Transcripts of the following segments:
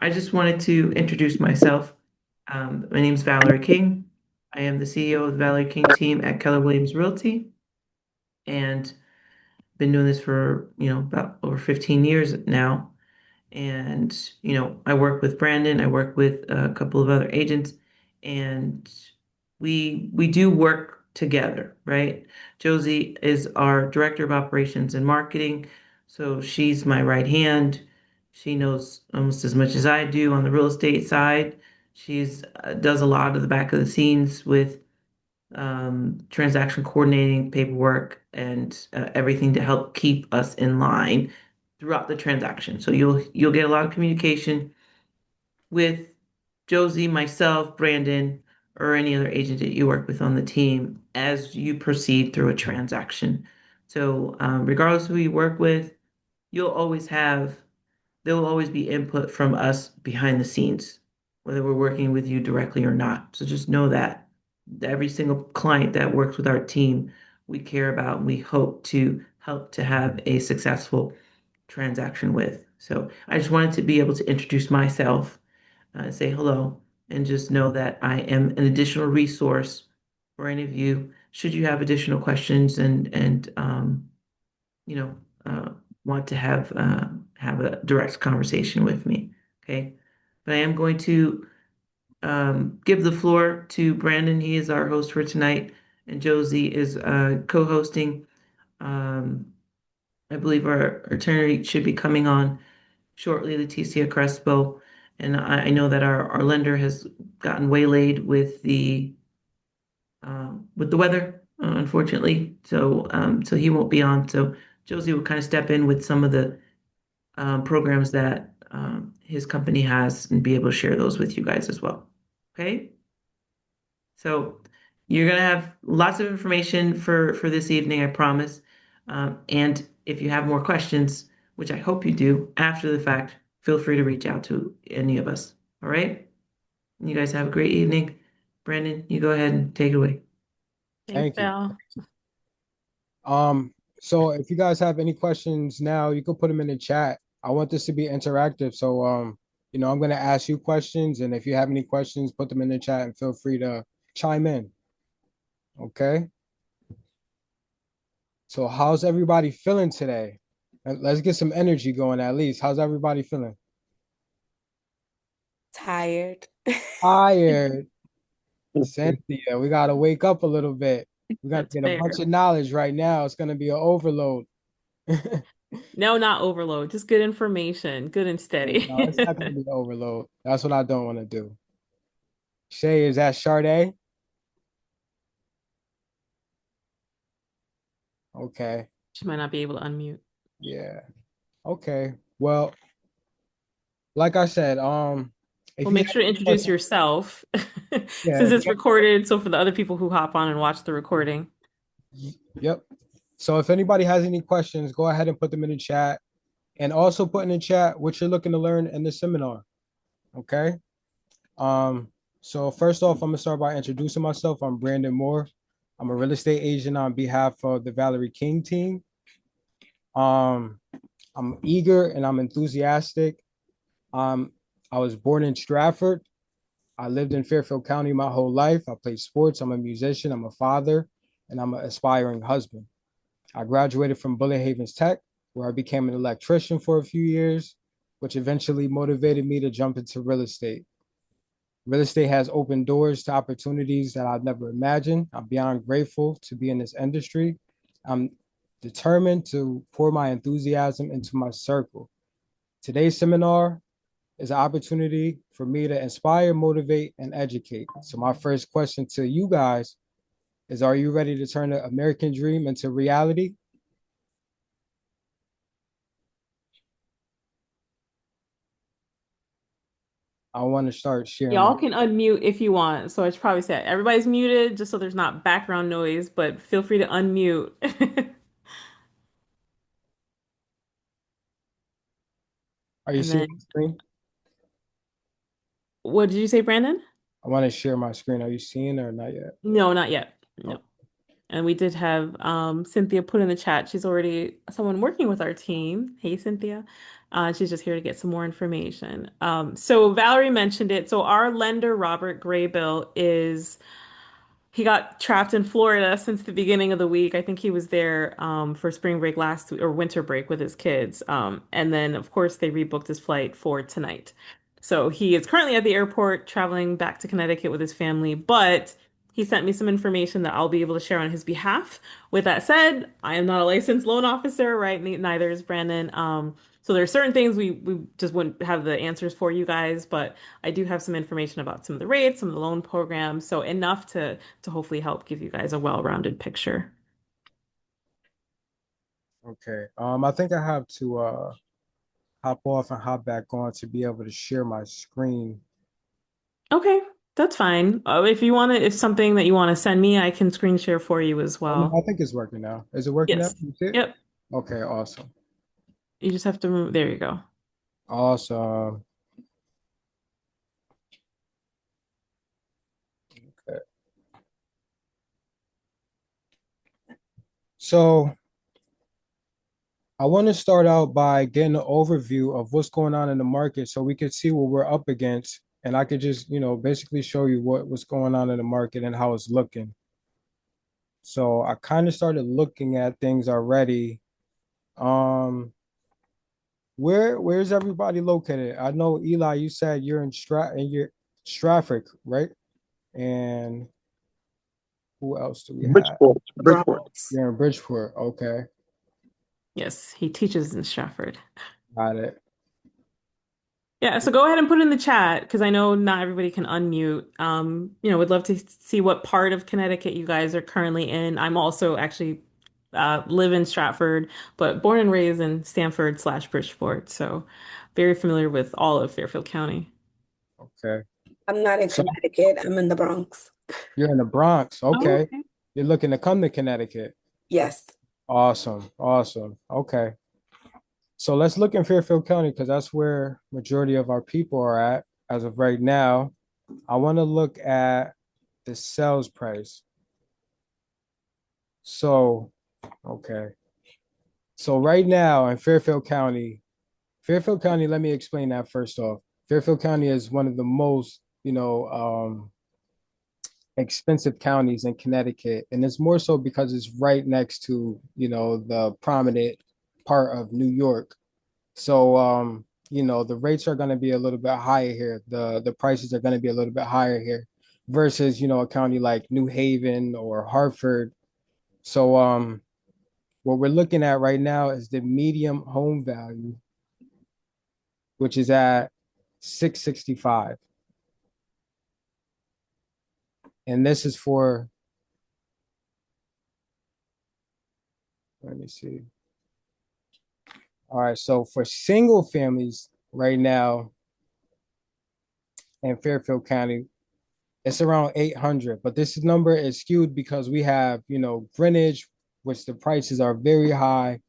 I just wanted to introduce myself. My name is Valerie King. I am the CEO of the Valerie King team at Keller Williams Realty, and been doing this for about over 15 years now. And I work with Brandon. I work with a couple of other agents, and we do work together, right? Josie is our director of operations and marketing, so she's my right hand. She knows almost as much as I do on the real estate side. She's does a lot of the back of the scenes with transaction coordinating, paperwork, and everything to help keep us in line throughout the transaction. So you'll get a lot of communication with Josie, myself, Brandon, or any other agent that you work with on the team as you proceed through a transaction. So regardless of who you work with, you'll always have there will always be input from us behind the scenes, whether we're working with you directly or not. So just know that every single client that works with our team, we care about and we hope to help to have a successful transaction with. So I just wanted to be able to introduce myself, say hello, and just know that I am an additional resource for any of you should you have additional questions and you know, want to have a direct conversation with me. Okay, but I am going to give the floor to Brandon. He is our host for tonight, and Josie is co-hosting. Um, I believe our attorney should be coming on shortly, Leticia Crespo, and I know that our lender has gotten waylaid with the weather, unfortunately. So he won't be on. So Josie will kind of step in with some of the programs that his company has and be able to share those with you guys as well. Okay. So you're gonna have lots of information for this evening, I promise. And if you have more questions, which I hope you do after the fact, feel free to reach out to any of us. All right. You guys have a great evening. Brandon, you go ahead and take it away. Thanks, Thank you. Val. So if you guys have any questions now, you can put them in the chat. I want this to be interactive. So I'm gonna ask you questions, and if you have any questions, put them in the chat and feel free to chime in. Okay. So how's everybody feeling today? Let's get some energy going at least. How's everybody feeling? Tired. Tired. Cynthia, we gotta wake up a little bit. We gotta That's get a fair. bunch of knowledge right now. It's gonna be an overload. No, not overload, just good information, good and No, steady. it's not gonna be an overload. That's what I don't want to do. Shay, is that Sade? Okay. She might not be able to unmute. Yeah. Okay. Well, like I said, if Well, you make have sure to any introduce questions, yourself yeah, since it's recorded. So for the other people who hop on and watch the recording. yep. So if anybody has any questions, go ahead and put them in the chat, and also put in the chat what you're looking to learn in the seminar. Okay. Um, so first off, I'm gonna start by introducing myself. I'm Brandon Moore. I'm a real estate agent on behalf of the Valerie King team. Um, I'm eager and I'm enthusiastic. Um, I was born in Stratford. I lived in Fairfield County my whole life. I played sports. I'm a musician. I'm a father, and I'm an aspiring husband. I graduated from Bullet Havens Tech, where I became an electrician for a few years, which eventually motivated me to jump into real estate. Real estate has opened doors to opportunities that I've never imagined. I'm beyond grateful to be in this industry. I'm determined to pour my enthusiasm into my circle. Today's seminar is an opportunity for me to inspire, motivate, and educate. So, my first question to you guys is: are you ready to turn the American dream into reality? I want to start sharing my. Y'all can unmute if you want. So I should probably say everybody's muted just so there's not background noise, but feel free to unmute. Are you And seeing then my screen? what did you say, Brandon? I want to share my screen. Are you seeing it or not yet? No, not yet. Oh, No. And we did have Cynthia put in the chat. She's already someone working with our team. Hey, Cynthia. She's just here to get some more information. So Valerie mentioned it. So our lender, Robert Graybill, he got trapped in Florida since the beginning of the week. I think he was there for spring break last week or winter break with his kids. And then, of course, they rebooked his flight for tonight. So he is currently at the airport traveling back to Connecticut with his family, but he sent me some information that I'll be able to share on his behalf. With that said, I am not a licensed loan officer, right? Neither is Brandon. So there are certain things we just wouldn't have the answers for you guys, but I do have some information about some of the rates, some of the loan programs, so enough to hopefully help give you guys a well-rounded picture. Okay. I think I have to hop off and hop back on to be able to share my screen. Okay, that's fine. If you want to, if something that you want to send me, I can screen share for you as Oh, no, well. I think it's working now. Is it working now? Yes. You see it? Yep. Okay, awesome. You just have to move. There you go. Awesome. Okay. So I want to start out by getting an overview of what's going on in the market so we could see what we're up against. And I could just, basically show you what's going on in the market and how it's looking. So I kind of started looking at things already. Um, where's everybody located? I know Eli, you said you're in Stratford, right? And who else do we have? Bridgeport. You're in Bridgeport. Okay, Yes, he teaches in Stratford. got it. Yeah, so go ahead and put it in the chat because I know not everybody can unmute. Would love to see what part of Connecticut you guys are currently in. I'm also actually live in Stratford, but born and raised in Stamford/Bridgeport, so very familiar with all of Fairfield County. Okay. I'm not in So Connecticut. I'm in the Bronx. you're in the Bronx. Oh, Okay. okay. You're looking to come to Connecticut. Yes. Awesome. Awesome. Okay. So let's look in Fairfield County because that's where majority of our people are at as of right now. I want to look at the sales price. So, okay. So right now in Fairfield County, let me explain that first off. Fairfield County is one of the most, expensive counties in Connecticut. And it's more so because it's right next to, the prominent part of New York. So the rates are going to be a little bit higher here. The prices are going to be a little bit higher here versus, a county like New Haven or Hartford. So what we're looking at right now is the medium home value, which is at 665. And this is for, let me see. All right, so for single families right now in Fairfield County, it's around 800, but this number is skewed because we have, Greenwich, which the prices are very high,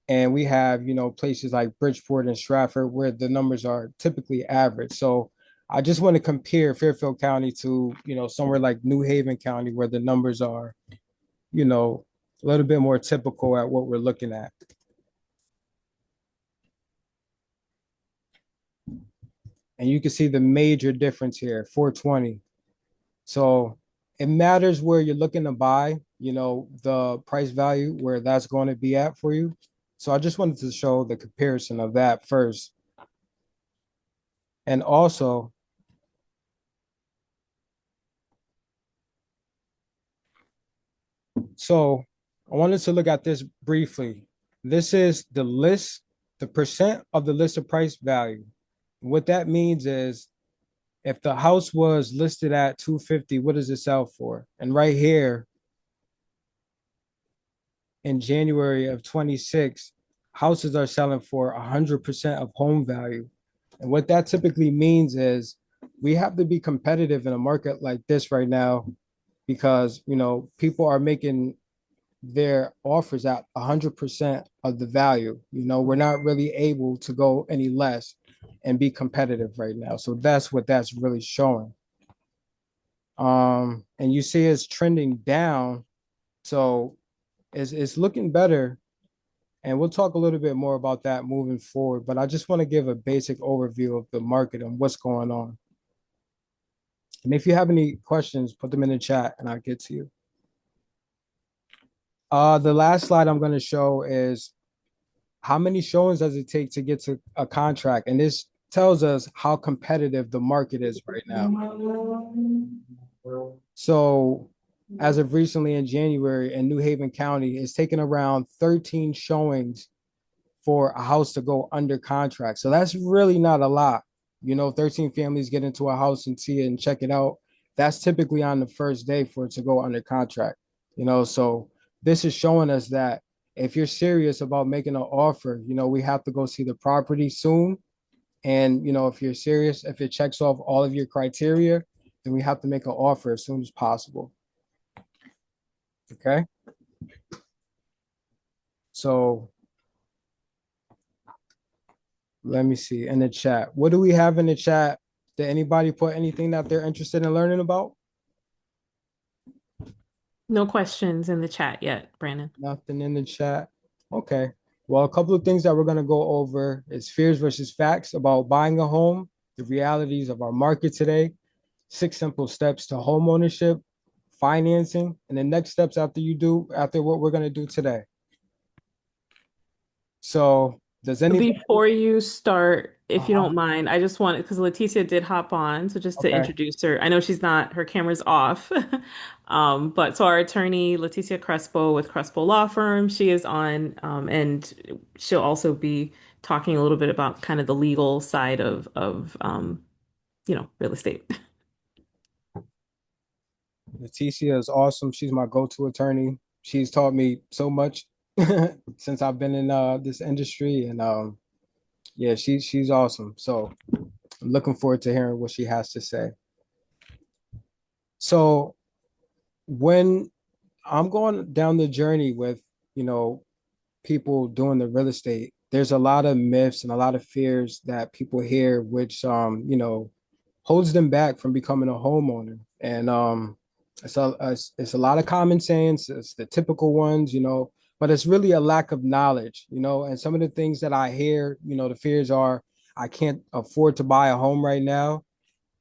and we have, places like Bridgeport and Stratford where the numbers are typically average. So I just want to compare Fairfield County to, somewhere like New Haven County where the numbers are, a little bit more typical at what we're looking at. And you can see the major difference here, 420. So it matters where you're looking to buy, the price value, where that's going to be at for you. So I just wanted to show the comparison of that first. And also, so I wanted to look at this briefly. This is the list, the percent of the list of price value. What that means is if the house was listed at 250, what does it sell for? And right here in January of 26, houses are selling for 100% of home value. And what that typically means is we have to be competitive in a market like this right now because, people are making their offers at 100% of the value. We're not really able to go any less and be competitive right now. So that's what that's really showing. And you see it's trending down So it's looking better. And we'll talk a little bit more about that moving forward. But I just want to give a basic overview of the market and what's going on. And if you have any questions, put them in the chat and I'll get to you. The last slide I'm going to show is how many showings does it take to get to a contract? And this tells us how competitive the market is right now. So as of recently in January in New Haven County, it's taken around 13 showings for a house to go under contract. So that's really not a lot. 13 families get into a house and see it and check it out. That's typically on the first day for it to go under contract. So this is showing us that if you're serious about making an offer, we have to go see the property soon. And, if you're serious, if it checks off all of your criteria, then we have to make an offer as soon as possible. Okay. So let me see in the chat. What do we have in the chat? Did anybody put anything that they're interested in learning about? No questions in the chat yet, Brandon. Nothing in the chat. Okay. Well, a couple of things that we're going to go over is fears versus facts about buying a home, the realities of our market today, 6 simple steps to home ownership, financing, and the next steps after what we're going to do today. So does anybody? Before you start, if you don't mind, I just want, because Leticia did hop on, so just to Okay. introduce her. I know she's not, her camera's off. But so our attorney, Leticia Crespo with Crespo Law Firm, she is on, and she'll also be talking a little bit about kind of the legal side of real estate. Leticia is awesome. She's my go-to attorney. She's taught me so much since I've been in this industry, and yeah, she's awesome. So I'm looking forward to hearing what she has to say. So when I'm going down the journey with people doing the real estate, there's a lot of myths and a lot of fears that people hear, which holds them back from becoming a homeowner. And it's a lot of common sayings. It's the typical ones, but it's really a lack of knowledge, and some of the things that I hear, the fears are, I can't afford to buy a home right now.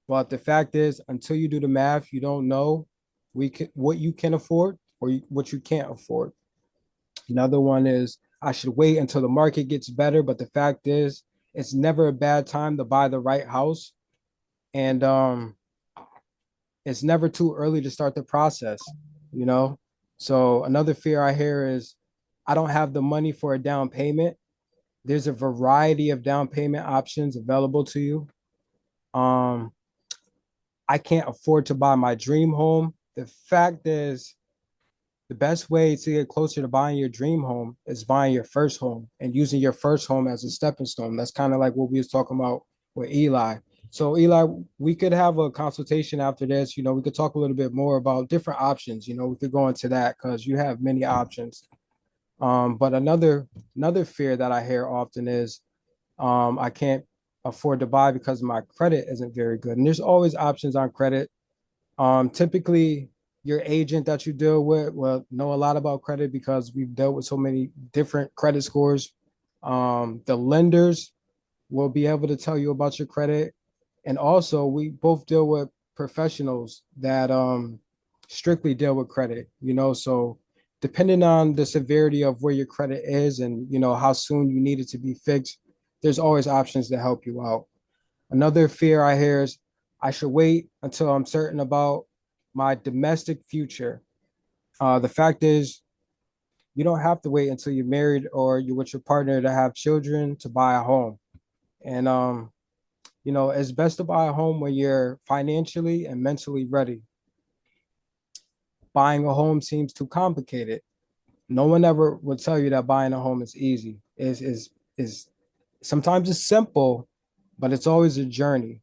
But the fact is, until you do the math, you don't know what you can afford or what you can't afford. Another one is, I should wait until the market gets better. But the fact is, it's never a bad time to buy the right house. And it's never too early to start the process, you know? So another fear I hear is, I don't have the money for a down payment. There's a variety of down payment options available to you. I can't afford to buy my dream home. The fact is, the best way to get closer to buying your dream home is buying your first home and using your first home as a stepping stone. That's kind of like what we was talking about with Eli. So Eli, we could have a consultation after this. We could talk a little bit more about different options. We could go into that because you have many options. But another fear that I hear often is, I can't afford to buy because my credit isn't very good. And there's always options on credit. Typically, your agent that you deal with will know a lot about credit because we've dealt with so many different credit scores. The lenders will be able to tell you about your credit. And also, we both deal with professionals that strictly deal with credit, so depending on the severity of where your credit is and, how soon you need it to be fixed, there's always options to help you out. Another fear I hear is, I should wait until I'm certain about my domestic future. The fact is, you don't have to wait until you're married or you're with your partner to have children to buy a home. And it's best to buy a home when you're financially and mentally ready. Buying a home seems too complicated. No one ever will tell you that buying a home is easy. Is sometimes it's simple, but it's always a journey.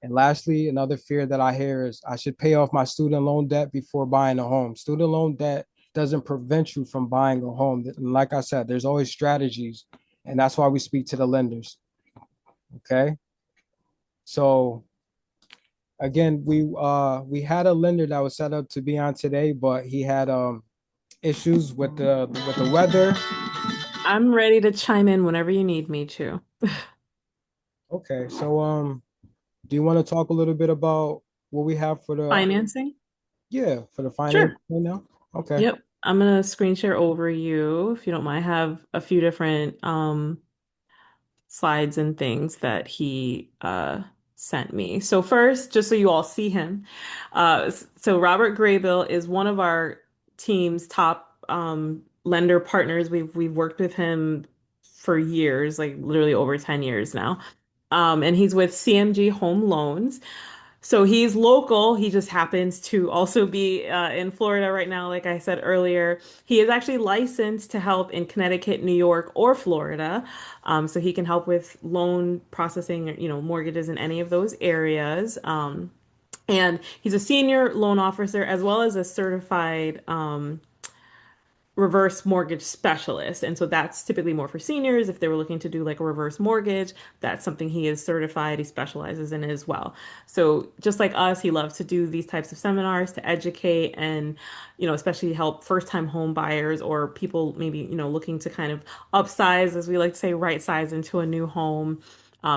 And lastly, another fear that I hear is, I should pay off my student loan debt before buying a home. Student loan debt doesn't prevent you from buying a home. And like I said, there's always strategies, and that's why we speak to the lenders. Okay. So again, we had a lender that was set up to be on today, but he had issues with the weather. I'm ready to chime in whenever you need me to. Okay, so do you want to talk a little bit about what we have for the Financing? yeah for the finance Sure. right now? Okay. Yep. I'm gonna screen share over you if you don't mind. I have a few different slides and things that he sent me. So first, just so you all see him, so Robert Graybill is one of our team's top lender partners. We've worked with him for years, like literally over 10 years now. And he's with CMG Home Loans. So he's local. He just happens to also be in Florida right now, like I said earlier. He is actually licensed to help in Connecticut, New York, or Florida. So he can help with loan processing, mortgages in any of those areas. And he's a senior loan officer as well as a certified reverse mortgage specialist. And so that's typically more for seniors. If they were looking to do like a reverse mortgage, that's something he is certified, he specializes in as well. So just like us, he loves to do these types of seminars to educate and, especially help first-time home buyers or people maybe, looking to kind of upsize, as we like to say, right size into a new home.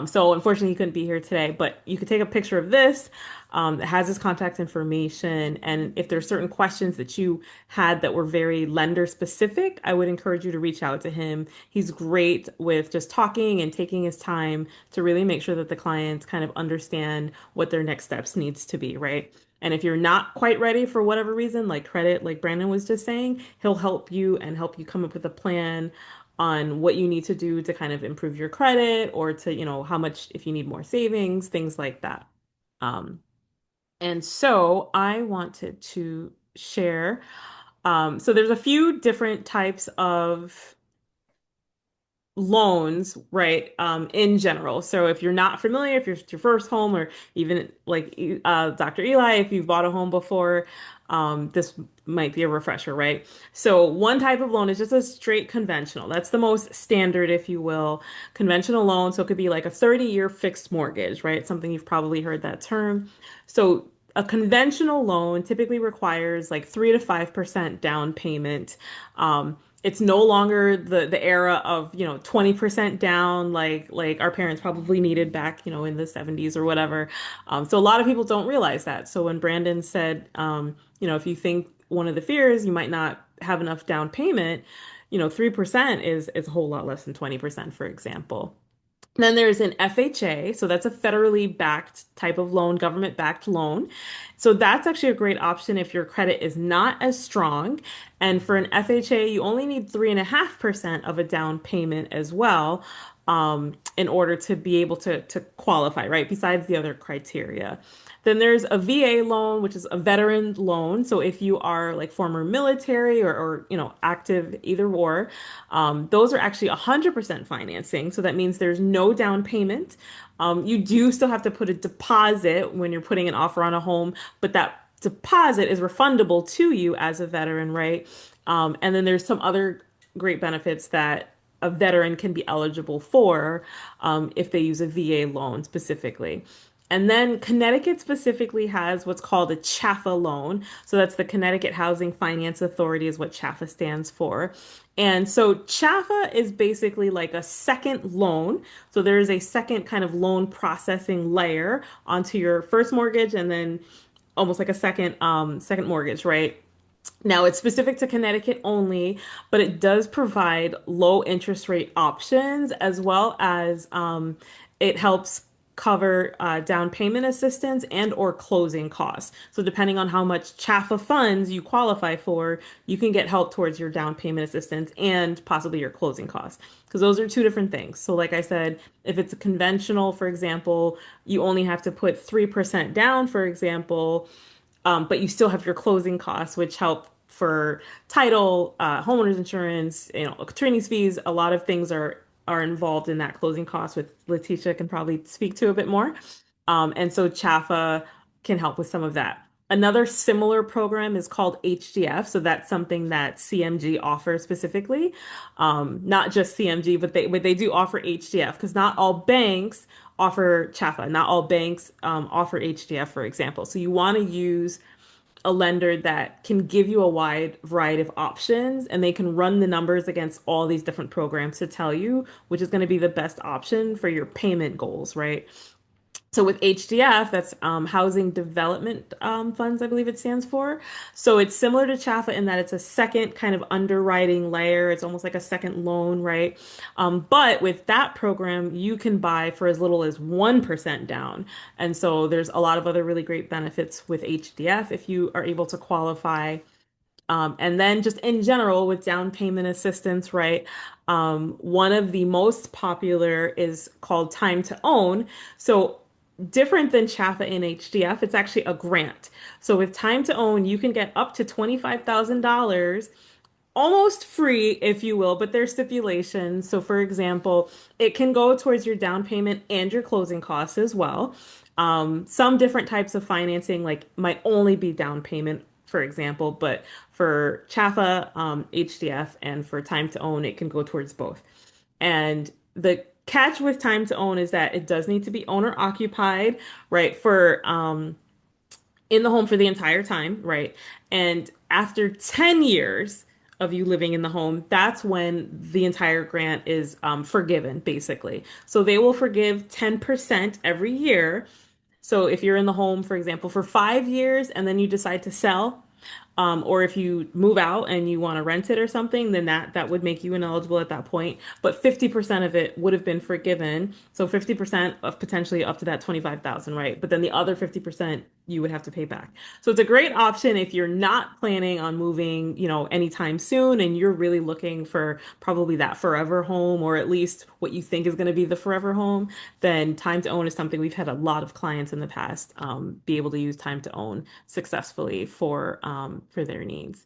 So unfortunately, he couldn't be here today, but you could take a picture of this that has his contact information. And if there's certain questions that you had that were very lender specific, I would encourage you to reach out to him. He's great with just talking and taking his time to really make sure that the clients kind of understand what their next steps needs to be, right? And if you're not quite ready for whatever reason, like credit, like Brandon was just saying, he'll help you and help you come up with a plan on what you need to do to kind of improve your credit or to, how much if you need more savings, things like that. Um, and so I wanted to share. So there's a few different types of loans, right? In general. So if you're not familiar, if you're it's your first home, or even like Dr. Eli, if you've bought a home before, this might be a refresher, right? So one type of loan is just a straight conventional. That's the most standard, if you will, conventional loan. So it could be like a 30-year fixed mortgage, right? Something you've probably heard that term. So a conventional loan typically requires like 3 to 5% down payment. It's no longer the era of 20% down like our parents probably needed back in the 70s or whatever. So a lot of people don't realize that. So when Brandon said if you think one of the fears you might not have enough down payment, 3% is a whole lot less than 20%, for example. Then there's an FHA, so that's a federally backed type of loan, government backed loan. So that's actually a great option if your credit is not as strong. And for an FHA, you only need 3.5% of a down payment as well, in order to be able to qualify, right? Besides the other criteria. Then there's a VA loan, which is a veteran loan. So if you are like former military or active either or, those are actually 100% financing. So that means there's no down payment. You do still have to put a deposit when you're putting an offer on a home, but that deposit is refundable to you as a veteran, right? And then there's some other great benefits that a veteran can be eligible for if they use a VA loan specifically. And then Connecticut specifically has what's called a CHAFA loan. So that's the Connecticut Housing Finance Authority is what CHAFA stands for. And so CHAFA is basically like a second loan. So there is a second kind of loan processing layer onto your first mortgage and then almost like a second mortgage, right? Now, it's specific to Connecticut only, but it does provide low interest rate options as well as it helps cover down payment assistance and or closing costs. So depending on how much CHAFA funds you qualify for, you can get help towards your down payment assistance and possibly your closing costs. Because those are two different things. So like I said, if it's a conventional, for example, you only have to put 3% down, for example, but you still have your closing costs, which help for title, homeowners insurance, attorney's fees. A lot of things are involved in that closing cost, which Leticia can probably speak to a bit more. And so CHAFA can help with some of that. Another similar program is called HDF. So that's something that CMG offers specifically. Not just CMG, but they do offer HDF because not all banks offer CHFA. Not all banks offer HDF, for example. So you want to use a lender that can give you a wide variety of options and they can run the numbers against all these different programs to tell you which is going to be the best option for your payment goals, right? So with HDF, that's Housing Development Funds, I believe it stands for. So it's similar to CHFA in that it's a second kind of underwriting layer. It's almost like a second loan, right? But with that program, you can buy for as little as 1% down. And so there's a lot of other really great benefits with HDF if you are able to qualify. And then just in general with down payment assistance, right? One of the most popular is called Time to Own. So different than CHFA and HDF, it's actually a grant. So with Time to Own, you can get up to $25,000 almost free, if you will, but there's stipulations. So, for example, it can go towards your down payment and your closing costs as well. Some different types of financing, like might only be down payment, for example, but for CHFA, HDF, and for Time to Own, it can go towards both. And the catch with Time to Own is that it does need to be owner occupied, right? For in the home for the entire time, right? And after 10 years of you living in the home, that's when the entire grant is forgiven, basically. So they will forgive 10% every year. So if you're in the home, for example, for 5 years and then you decide to sell, or if you move out and you want to rent it or something, then that would make you ineligible at that point. But 50% of it would have been forgiven. So 50% of potentially up to that 25,000, right? But then the other 50% you would have to pay back. So it's a great option if you're not planning on moving, anytime soon and you're really looking for probably that forever home or at least what you think is going to be the forever home, then Time to Own is something we've had a lot of clients in the past be able to use Time to Own successfully for their needs.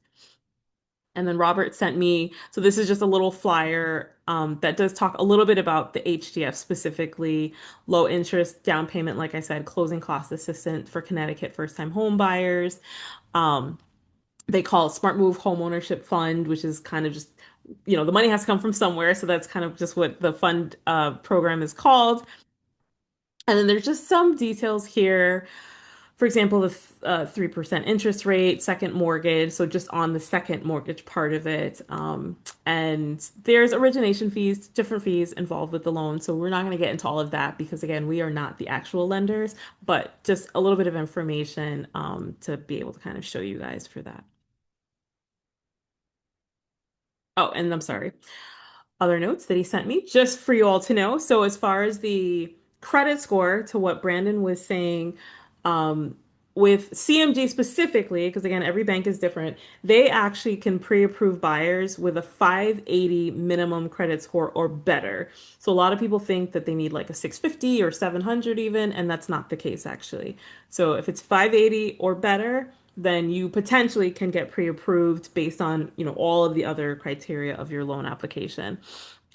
And then Robert sent me, so this is just a little flyer that does talk a little bit about the HDF specifically, low interest down payment, like I said, closing cost assistant for Connecticut first time home buyers. Um, they call it Smart Move Home Ownership Fund, which is kind of just, the money has to come from somewhere. So that's kind of just what the fund program is called. And then there's just some details here. For example, the 3% interest rate, second mortgage, so just on the second mortgage part of it. And there's origination fees, different fees involved with the loan. So we're not going to get into all of that because, again, we are not the actual lenders, but just a little bit of information to be able to kind of show you guys for that. Oh, and I'm sorry. Other notes that he sent me just for you all to know. So as far as the credit score to what Brandon was saying, um, with CMG specifically, because again, every bank is different, they actually can pre-approve buyers with a 580 minimum credit score or better. So a lot of people think that they need like a 650 or 700 even, and that's not the case actually. So if it's 580 or better, then you potentially can get pre-approved based on, all of the other criteria of your loan application.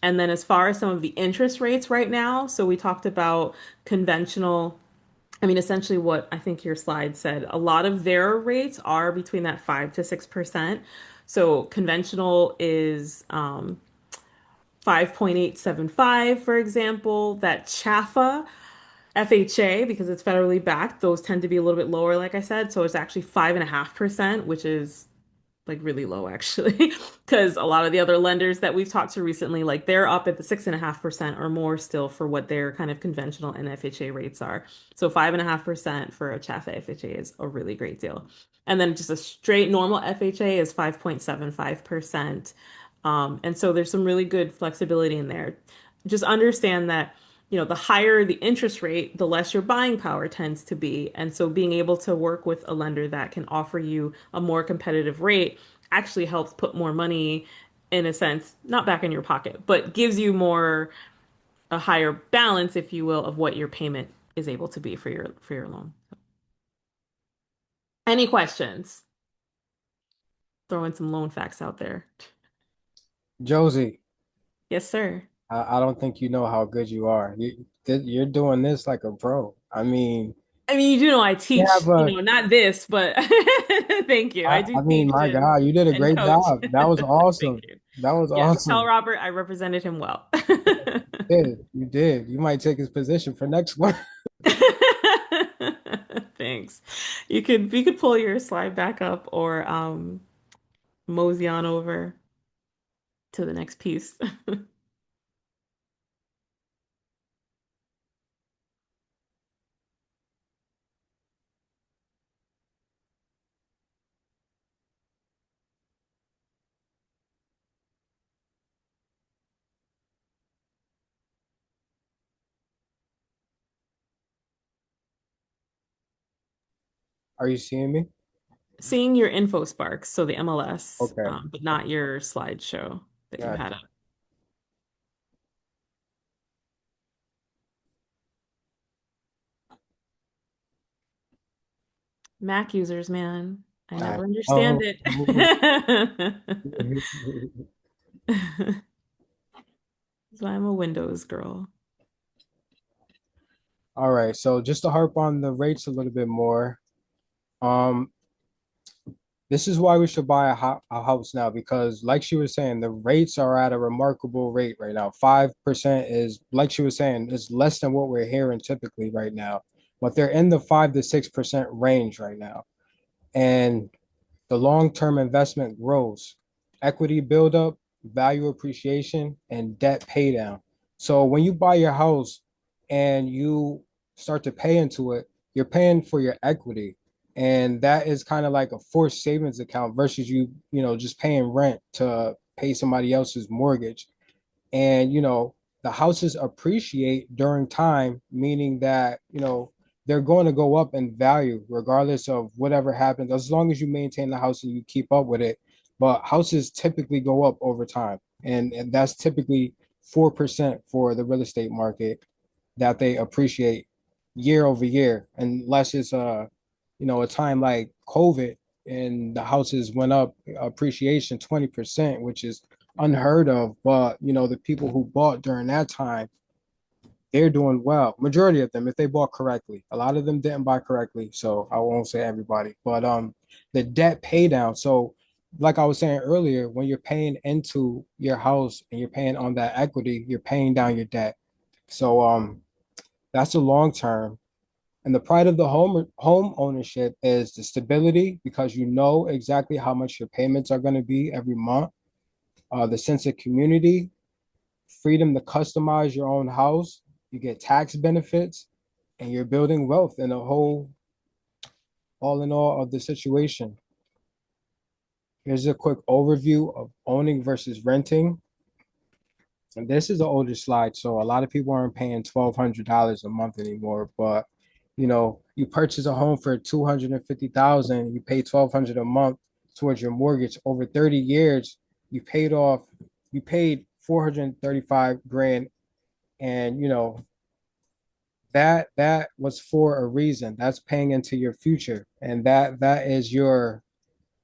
And then as far as some of the interest rates right now, so we talked about conventional, I mean, essentially what I think your slide said, a lot of their rates are between that 5 to 6%. So conventional is 5.875, for example. That CHFA, FHA, because it's federally backed, those tend to be a little bit lower, like I said. So it's actually 5.5%, which is like really low actually, because a lot of the other lenders that we've talked to recently, like they're up at the 6.5% or more still for what their kind of conventional and FHA rates are. So 5.5% for a CHFA FHA is a really great deal. And then just a straight normal FHA is 5.75%. And so there's some really good flexibility in there. Just understand that the higher the interest rate, the less your buying power tends to be. And so being able to work with a lender that can offer you a more competitive rate actually helps put more money, in a sense, not back in your pocket, but gives you a higher balance, if you will, of what your payment is able to be for your loan. Any questions? Throwing some loan facts out there. Josie, Yes, sir. I don't think you know how good you are. You're doing this like a pro. I mean, I mean, you do know I you teach, have a, not this, but thank you. I do I mean, teach my and, God, you did a great coach. job. That was Thank awesome. you. That was Yes, tell awesome. Robert I represented him well. did. You did. You might take his position for next one. Thanks. You could pull your slide back up or mosey on over to the next piece. Are you seeing me? Seeing your info sparks, so the MLS, Okay. but not your slideshow that you had Gotcha. up. Mac users, man. I I never understand know. it. So I'm a Windows girl. All right. So just to harp on the rates a little bit more, um, this is why we should buy a house now because, like she was saying, the rates are at a remarkable rate right now. 5% is, like she was saying, is less than what we're hearing typically right now, but they're in the 5 to 6% range right now. And the long-term investment grows, equity buildup, value appreciation, and debt pay down. So when you buy your house and you start to pay into it, you're paying for your equity. And that is kind of like a forced savings account versus just paying rent to pay somebody else's mortgage. And the houses appreciate during time, meaning that they're going to go up in value regardless of whatever happens, as long as you maintain the house and you keep up with it. But houses typically go up over time, and that's typically 4% for the real estate market that they appreciate year over year, unless it's a time like COVID and the houses went up appreciation 20%, which is unheard of. But the people who bought during that time, they're doing well. Majority of them, if they bought correctly. A lot of them didn't buy correctly, so I won't say everybody. But the debt pay down. So like I was saying earlier, when you're paying into your house and you're paying on that equity, you're paying down your debt. So that's a long term. And the pride of the home ownership is the stability because you know exactly how much your payments are going to be every month. The sense of community, freedom to customize your own house, you get tax benefits, and you're building wealth in a whole, all in all, of the situation. Here's a quick overview of owning versus renting. And this is an older slide, so a lot of people aren't paying $1,200 a month anymore. But you purchase a home for 250,000, you pay 1,200 a month towards your mortgage. Over 30 years, you paid 435 grand, and that was for a reason. That's paying into your future, and that is your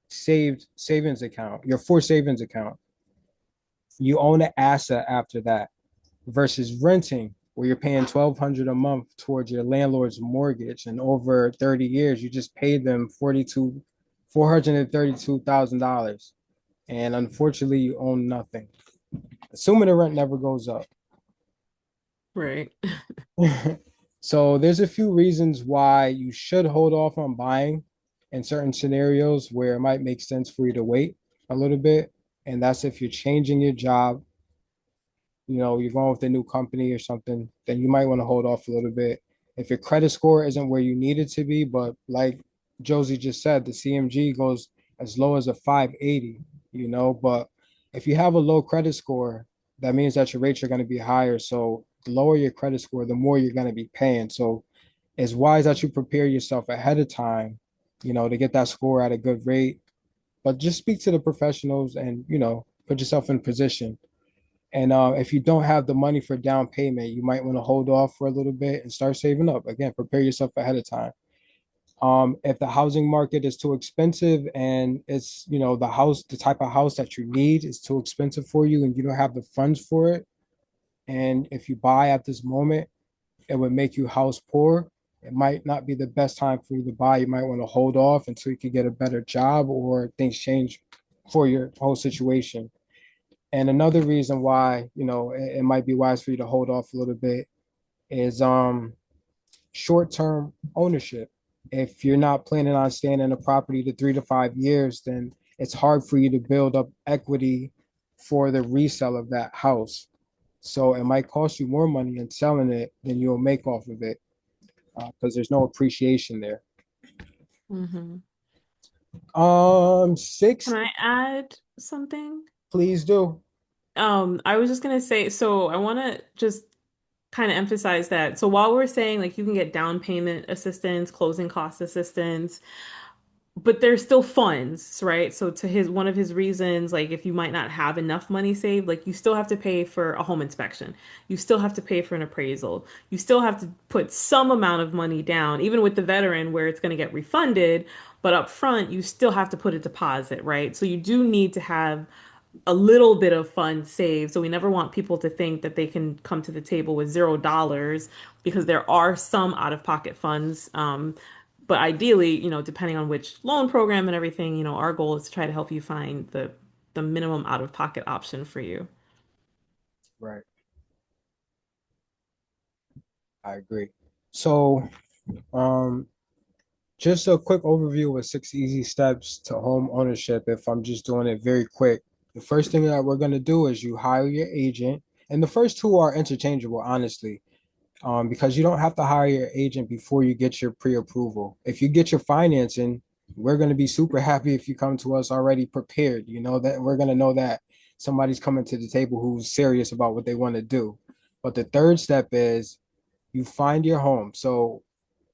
saved savings account, your forced savings account. You own an asset after that versus renting where you're paying 1,200 a month towards your landlord's mortgage, and over 30 years you just paid them $432,000, and unfortunately you own nothing, assuming the rent never goes up. Right. So there's a few reasons why you should hold off on buying in certain scenarios where it might make sense for you to wait a little bit, and that's if you're changing your job, you're going with a new company or something, then you might want to hold off a little bit. If your credit score isn't where you need it to be, but like Josie just said, the CMG goes as low as a 580, but if you have a low credit score, that means that your rates are going to be higher. So the lower your credit score, the more you're going to be paying. So it's wise that you prepare yourself ahead of time, to get that score at a good rate. But just speak to the professionals and, put yourself in position. And if you don't have the money for down payment, you might want to hold off for a little bit and start saving up. Again, prepare yourself ahead of time. If the housing market is too expensive and it's, the type of house that you need is too expensive for you and you don't have the funds for it, and if you buy at this moment, it would make you house poor. It might not be the best time for you to buy. You might want to hold off until you can get a better job or things change for your whole situation. And another reason why, it might be wise for you to hold off a little bit is short-term ownership. If you're not planning on staying in a property to 3 to 5 years, then it's hard for you to build up equity for the resale of that house. So it might cost you more money in selling it than you'll make off of it because there's no appreciation there. Hmm. Six, Can I add something? please do. I was just gonna say, so I want to just kind of emphasize that. So while we're saying like you can get down payment assistance, closing cost assistance, but there's still funds, right? So to his one of his reasons, like if you might not have enough money saved, like you still have to pay for a home inspection. You still have to pay for an appraisal. You still have to put some amount of money down, even with the veteran where it's going to get refunded, but up front you still have to put a deposit, right? So you do need to have a little bit of funds saved. So we never want people to think that they can come to the table with $0 because there are some out-of-pocket funds. But ideally, depending on which loan program and everything, our goal is to try to help you find the minimum out-of-pocket option for you. Right. I agree. So, um, just a quick overview of 6 easy steps to home ownership. If I'm just doing it very quick, the first thing that we're going to do is you hire your agent. And the first two are interchangeable, honestly, because you don't have to hire your agent before you get your pre-approval. If you get your financing, we're going to be super happy if you come to us already prepared. You know that we're going to know that somebody's coming to the table who's serious about what they want to do. But the third step is you find your home. So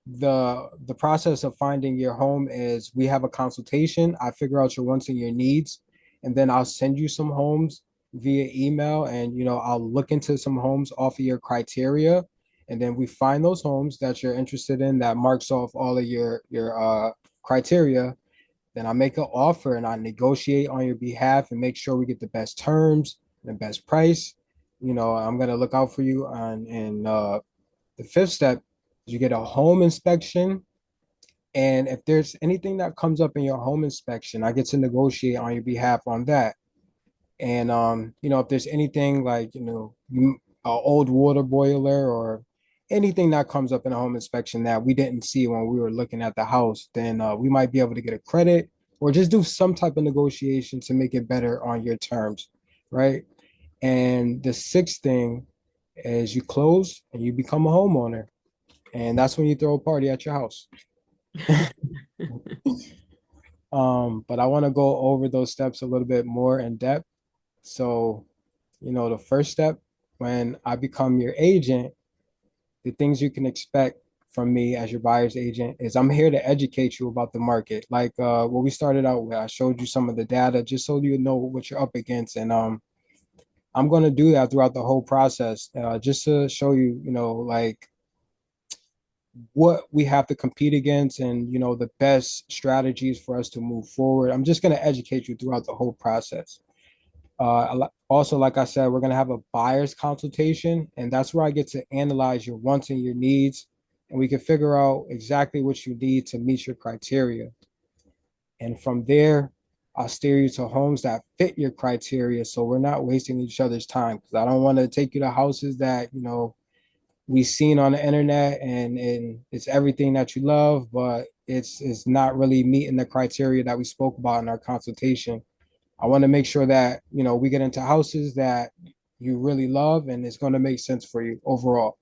the process of finding your home is we have a consultation. I figure out your wants and your needs, and then I'll send you some homes via email, and I'll look into some homes off of your criteria, and then we find those homes that you're interested in that marks off all of your criteria. Then I make an offer and I negotiate on your behalf and make sure we get the best terms and the best price. I'm gonna look out for you on and the fifth step is you get a home inspection. And if there's anything that comes up in your home inspection, I get to negotiate on your behalf on that. And if there's anything like, an old water boiler or anything that comes up in a home inspection that we didn't see when we were looking at the house, then we might be able to get a credit or just do some type of negotiation to make it better on your terms, right? And the sixth thing is you close and you become a homeowner. And that's when you throw a party at your house. But I want to go over those steps a little bit more in depth. So, the first step when I become your agent, the things you can expect from me as your buyer's agent is I'm here to educate you about the market. Like what we started out with, I showed you some of the data just so you know what you're up against. And I'm going to do that throughout the whole process, just to show you, like what we have to compete against and the best strategies for us to move forward. I'm just going to educate you throughout the whole process. Also, like I said, we're going to have a buyer's consultation, and that's where I get to analyze your wants and your needs, and we can figure out exactly what you need to meet your criteria. And from there, I'll steer you to homes that fit your criteria, so we're not wasting each other's time, because I don't want to take you to houses that we've seen on the internet and it's everything that you love, but it's not really meeting the criteria that we spoke about in our consultation. I want to make sure that we get into houses that you really love and it's going to make sense for you overall.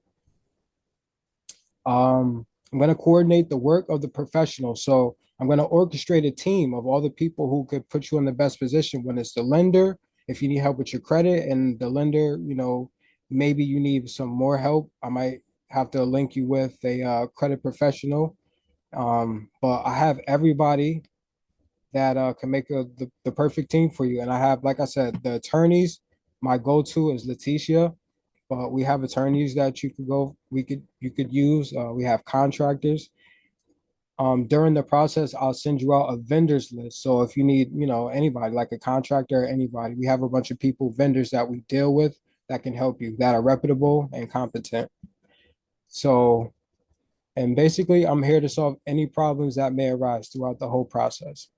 I'm going to coordinate the work of the professional. So I'm going to orchestrate a team of all the people who could put you in the best position when it's the lender, if you need help with your credit, and the lender, maybe you need some more help. I might have to link you with a credit professional. But I have everybody that can make the perfect team for you. And I have, like I said, the attorneys. My go-to is Leticia, but we have attorneys that you could use. We have contractors. During the process, I'll send you out a vendors list. So if you need, anybody like a contractor or anybody, we have a bunch of people, vendors that we deal with that can help you, that are reputable and competent. So, and basically, I'm here to solve any problems that may arise throughout the whole process.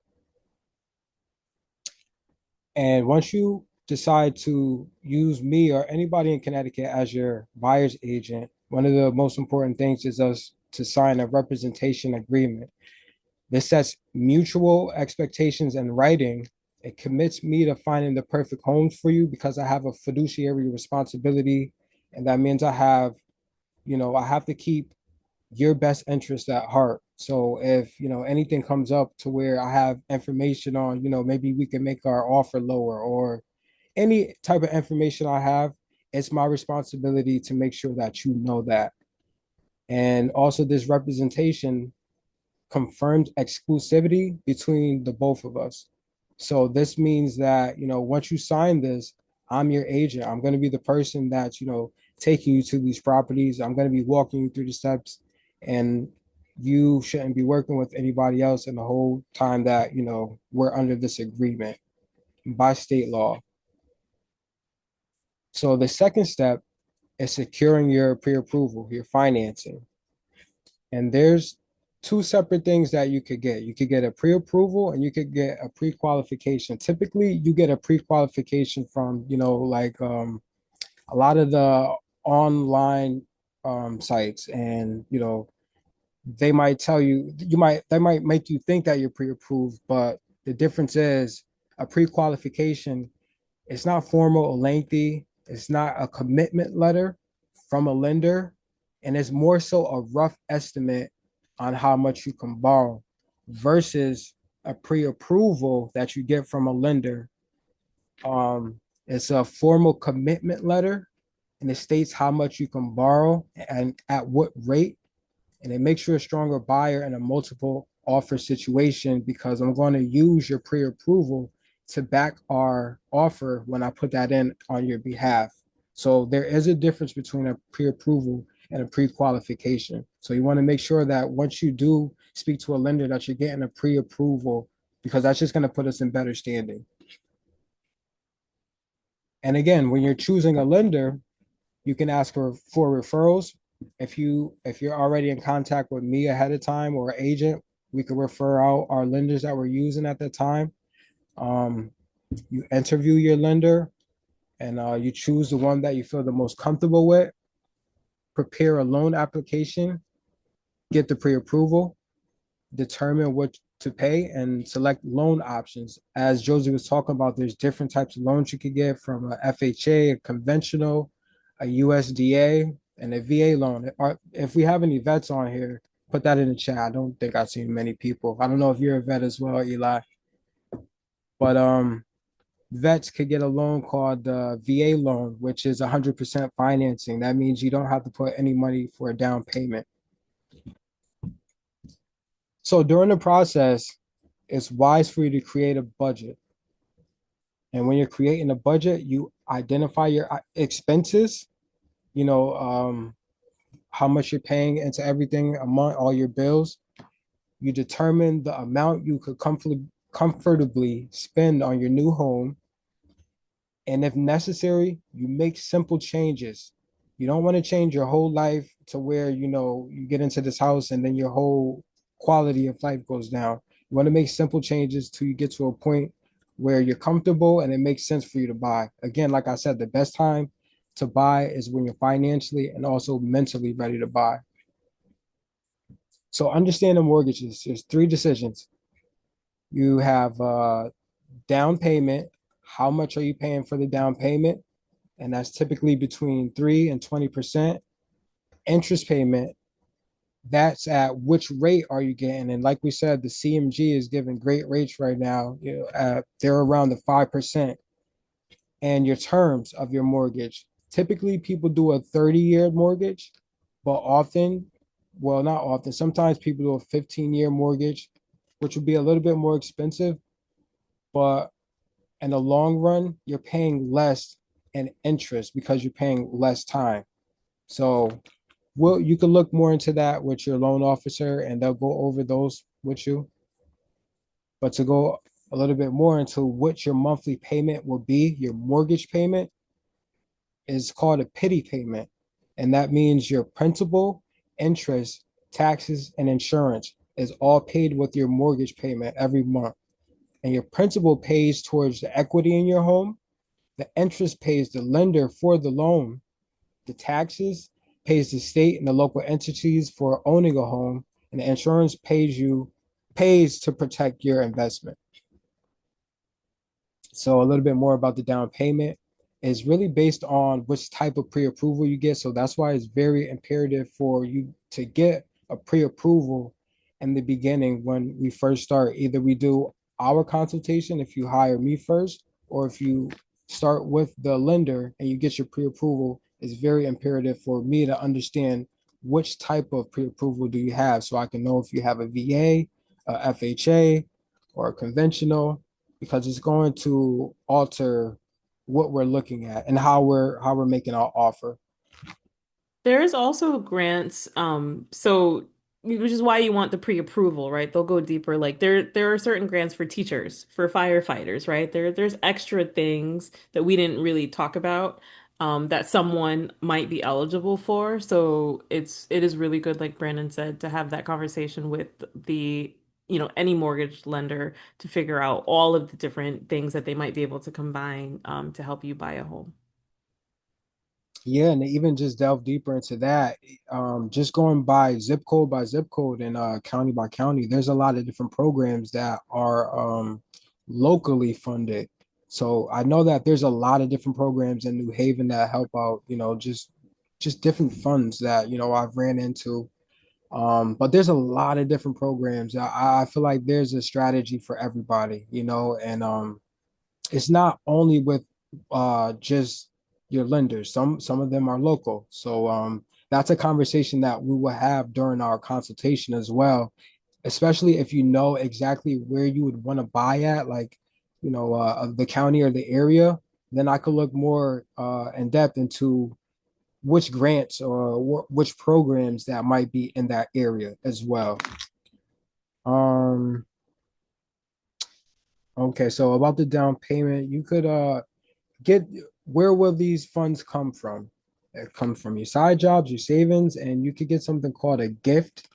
And once you decide to use me or anybody in Connecticut as your buyer's agent, one of the most important things is us to sign a representation agreement. This sets mutual expectations in writing. It commits me to finding the perfect home for you because I have a fiduciary responsibility. And that means I have to keep your best interest at heart. So if, anything comes up to where I have information on, maybe we can make our offer lower or any type of information I have, it's my responsibility to make sure that you know that. And also this representation confirmed exclusivity between the both of us. So this means that, once you sign this, I'm your agent. I'm going to be the person that's, taking you to these properties. I'm going to be walking you through the steps, and you shouldn't be working with anybody else in the whole time that, we're under this agreement by state law. So the second step is securing your pre-approval, your financing. And there's two separate things that you could get. You could get a pre-approval and you could get a pre-qualification. Typically, you get a pre-qualification from, a lot of the online sites, and they might tell you they might make you think that you're pre-approved, but the difference is a pre-qualification. It's not formal or lengthy. It's not a commitment letter from a lender, and it's more so a rough estimate on how much you can borrow versus a pre-approval that you get from a lender. It's a formal commitment letter, and it states how much you can borrow and at what rate, and it makes you a stronger buyer in a multiple offer situation because I'm going to use your pre-approval to back our offer when I put that in on your behalf. So there is a difference between a pre-approval and a pre-qualification. So you want to make sure that once you do speak to a lender that you're getting a pre-approval, because that's just going to put us in better standing. And again, when you're choosing a lender, you can ask for referrals. If you're already in contact with me ahead of time or an agent, we could refer out our lenders that we're using at the time. You interview your lender, and you choose the one that you feel the most comfortable with. Prepare a loan application, get the pre-approval, determine what to pay, and select loan options. As Josie was talking about, there's different types of loans you could get, from a FHA, a conventional, a USDA, and a VA loan. If we have any vets on here, put that in the chat. I don't think I've seen many people. I don't know if you're a vet as well, Eli. But vets could get a loan called the VA loan, which is 100% financing. That means you don't have to put any money for a down payment. So during the process, it's wise for you to create a budget. And when you're creating a budget, you identify your expenses, how much you're paying into everything a month, all your bills. You determine the amount you could comfortably spend on your new home. And if necessary, you make simple changes. You don't want to change your whole life to where, you get into this house and then your whole quality of life goes down. You want to make simple changes till you get to a point where you're comfortable and it makes sense for you to buy. Again, like I said, the best time to buy is when you're financially and also mentally ready to buy. So understand the mortgages. There's three decisions. You have down payment. How much are you paying for the down payment? And that's typically between 3 and 20%. Interest payment, that's at which rate are you getting? And like we said, the CMG is giving great rates right now. They're around the 5%. And your terms of your mortgage. Typically, people do a 30-year mortgage, but not often, sometimes people do a 15-year mortgage, which would be a little bit more expensive, but in the long run, you're paying less in interest because you're paying less time. So you can look more into that with your loan officer, and they'll go over those with you. But to go a little bit more into what your monthly payment will be, your mortgage payment is called a pity payment. And that means your principal, interest, taxes, and insurance is all paid with your mortgage payment every month. And your principal pays towards the equity in your home. The interest pays the lender for the loan. The taxes pays the state and the local entities for owning a home, and the insurance pays to protect your investment. So a little bit more about the down payment is really based on which type of pre-approval you get. So that's why it's very imperative for you to get a pre-approval in the beginning when we first start. Either we do our consultation if you hire me first, or if you start with the lender and you get your pre-approval, it's very imperative for me to understand which type of pre-approval do you have so I can know if you have a VA, a FHA, or a conventional, because it's going to alter what we're looking at and how we're making our offer. There's also grants, so which is why you want the pre-approval, right? They'll go deeper. Like there are certain grants for teachers, for firefighters, right? There's extra things that we didn't really talk about, that someone might be eligible for. So it is really good, like Brandon said, to have that conversation with the, any mortgage lender to figure out all of the different things that they might be able to combine, to help you buy a home. Yeah, and to even just delve deeper into that, just going by zip code and county by county, there's a lot of different programs that are locally funded. So I know that there's a lot of different programs in New Haven that help out, just different funds that, I've ran into. But there's a lot of different programs. I feel like there's a strategy for everybody, and it's not only with just your lenders. Some of them are local. So that's a conversation that we will have during our consultation as well, especially if you know exactly where you would want to buy at, like the county or the area. Then I could look more in depth into which grants or which programs that might be in that area as well. Um, okay, so about the down payment, you could get where will these funds come from? It comes from your side jobs, your savings, and you could get something called a gift.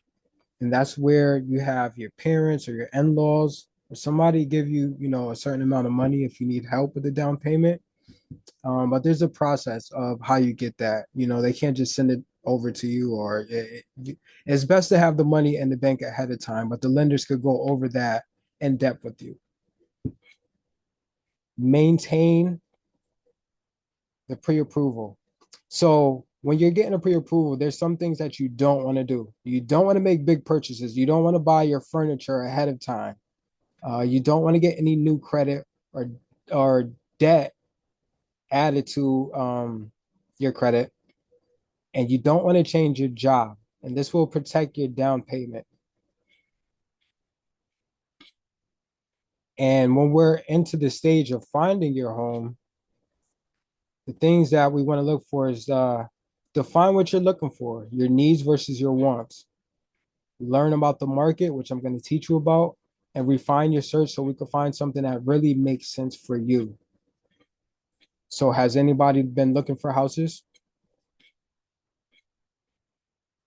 And that's where you have your parents or your in-laws or somebody give you, a certain amount of money if you need help with the down payment. But there's a process of how you get that. They can't just send it over to you, or it's best to have the money in the bank ahead of time, but the lenders could go over that in depth with you. Maintain the pre-approval. So when you're getting a pre-approval, there's some things that you don't want to do. You don't want to make big purchases. You don't want to buy your furniture ahead of time. You don't want to get any new credit or debt added to your credit, and you don't want to change your job. And this will protect your down payment. And when we're into the stage of finding your home, the things that we want to look for is define what you're looking for, your needs versus your wants. Learn about the market, which I'm going to teach you about, and refine your search so we can find something that really makes sense for you. So has anybody been looking for houses?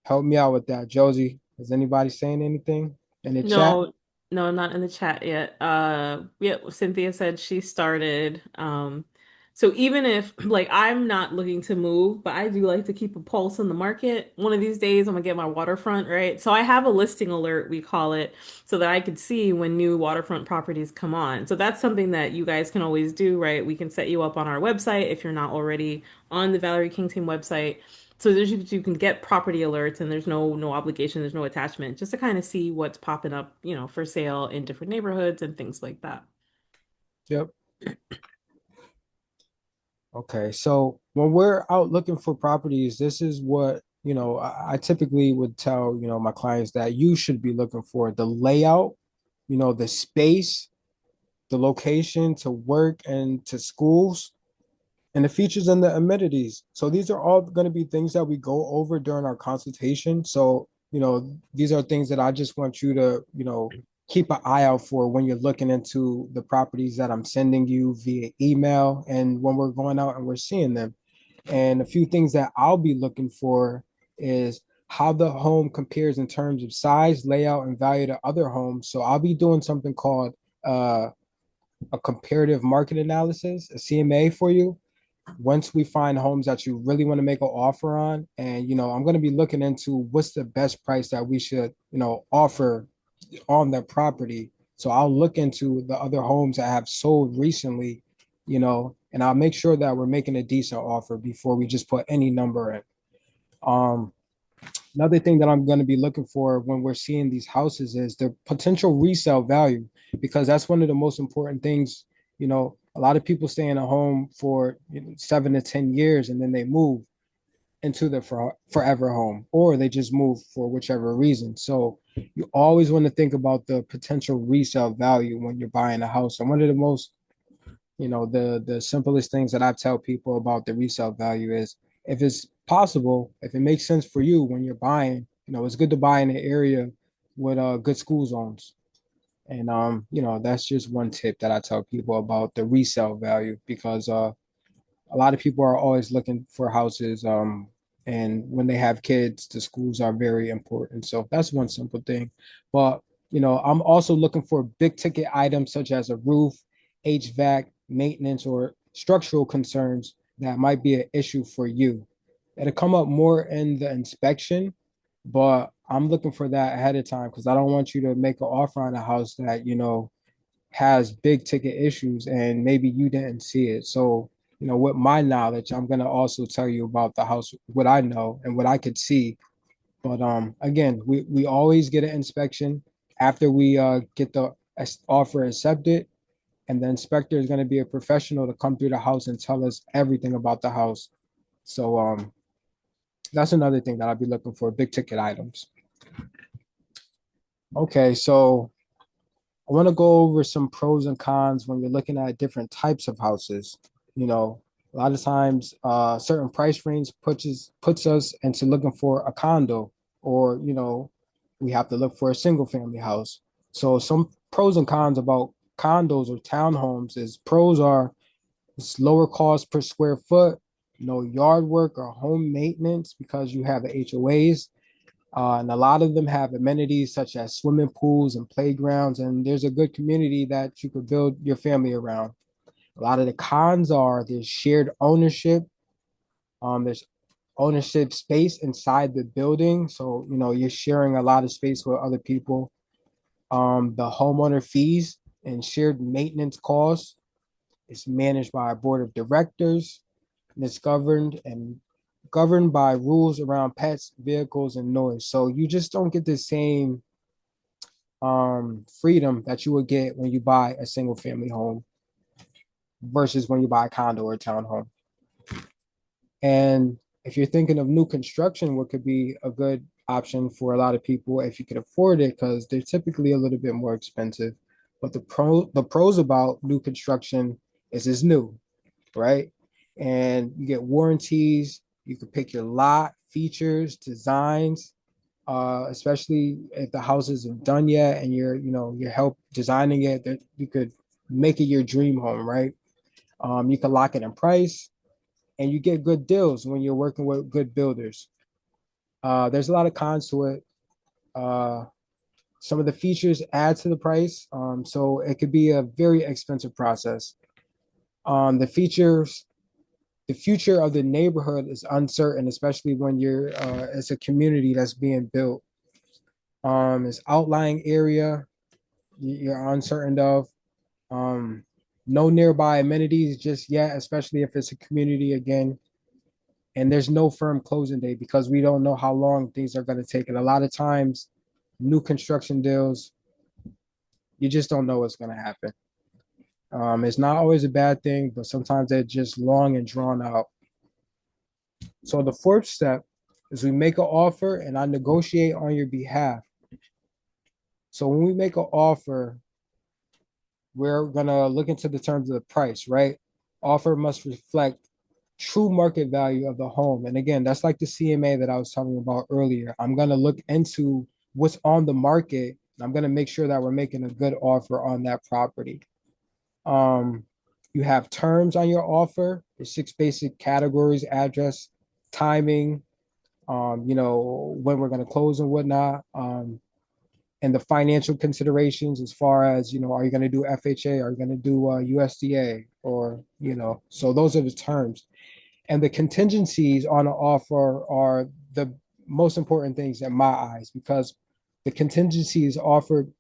Help me out with that, Josie. Is anybody saying anything in the chat? No, no, I'm not in the chat yet. Yeah, Cynthia said she started. So even if like I'm not looking to move, but I do like to keep a pulse on the market. One of these days I'm gonna get my waterfront, right? So I have a listing alert, we call it, so that I could see when new waterfront properties come on. So that's something that you guys can always do, right? We can set you up on our website if you're not already on the Valerie King Team website. So you can get property alerts and there's no obligation, there's no attachment, just to kind of see what's popping up, for sale in different neighborhoods and things like that. Yep. Okay, so when we're out looking for properties, this is what, I typically would tell, my clients that you should be looking for: the layout, the space, the location to work and to schools, and the features and the amenities. So these are all going to be things that we go over during our consultation. So, these are things that I just want you to, keep an eye out for when you're looking into the properties that I'm sending you via email and when we're going out and we're seeing them. And a few things that I'll be looking for is how the home compares in terms of size, layout, and value to other homes. So I'll be doing something called a comparative market analysis, a CMA for you. Once we find homes that you really want to make an offer on, and I'm going to be looking into what's the best price that we should, offer on that property. So I'll look into the other homes that have sold recently, and I'll make sure that we're making a decent offer before we just put any number in. Um, Another thing that I'm going to be looking for when we're seeing these houses is the potential resale value, because that's one of the most important things. A lot of people stay in a home for 7 to 10 years and then they move into the forever home, or they just move for whichever reason. So you always want to think about the potential resale value when you're buying a house. And one of the most, the simplest things that I tell people about the resale value is, if it's possible, if it makes sense for you when you're buying, it's good to buy in an area with good school zones. And that's just one tip that I tell people about the resale value, because a lot of people are always looking for houses. And when they have kids, the schools are very important. So that's one simple thing. But, I'm also looking for big ticket items such as a roof, HVAC, maintenance, or structural concerns that might be an issue for you. It'll come up more in the inspection, but I'm looking for that ahead of time, because I don't want you to make an offer on a house that, has big ticket issues and maybe you didn't see it. So, with my knowledge, I'm going to also tell you about the house, what I know and what I could see. But again, we always get an inspection after we get the offer accepted. And the inspector is going to be a professional to come through the house and tell us everything about the house. So that's another thing that I'll be looking for, big ticket items. Okay, so I want to go over some pros and cons when you're looking at different types of houses. A lot of times, certain price range puts us into looking for a condo, or we have to look for a single family house. So some pros and cons about condos or townhomes is, pros are it's lower cost per square foot, no yard work or home maintenance because you have the HOAs. And a lot of them have amenities such as swimming pools and playgrounds, and there's a good community that you could build your family around. A lot of the cons are there's shared ownership. There's ownership space inside the building, so you're sharing a lot of space with other people. The homeowner fees and shared maintenance costs is managed by a board of directors, and it's governed by rules around pets, vehicles, and noise. So you just don't get the same freedom that you would get when you buy a single family home versus when you buy a condo or a townhome. And if you're thinking of new construction, what could be a good option for a lot of people if you could afford it, because they're typically a little bit more expensive. But the pros about new construction is it's new, right? And you get warranties. You can pick your lot, features, designs, especially if the house isn't done yet and you're help designing it, that you could make it your dream home, right? You can lock it in price, and you get good deals when you're working with good builders. There's a lot of cons to it. Uh, some of the features add to the price, so it could be a very expensive process. The features the future of the neighborhood is uncertain, especially when it's a community that's being built. It's outlying area you're uncertain of. Um, no nearby amenities just yet, especially if it's a community again. And there's no firm closing date because we don't know how long things are going to take. And a lot of times, new construction deals, you just don't know what's going to happen. It's not always a bad thing, but sometimes they're just long and drawn out. So the fourth step is we make an offer and I negotiate on your behalf. So when we make an offer, we're gonna look into the terms of the price, right? Offer must reflect true market value of the home. And again, that's like the CMA that I was talking about earlier. I'm gonna look into what's on the market. I'm gonna make sure that we're making a good offer on that property. Um, you have terms on your offer. There's 6 basic categories: address, timing, when we're going to close and whatnot. and the financial considerations as far as, are you going to do FHA? Are you going to do USDA? Or, so those are the terms. And the contingencies on an offer are the most important things in my eyes, because the contingencies offered,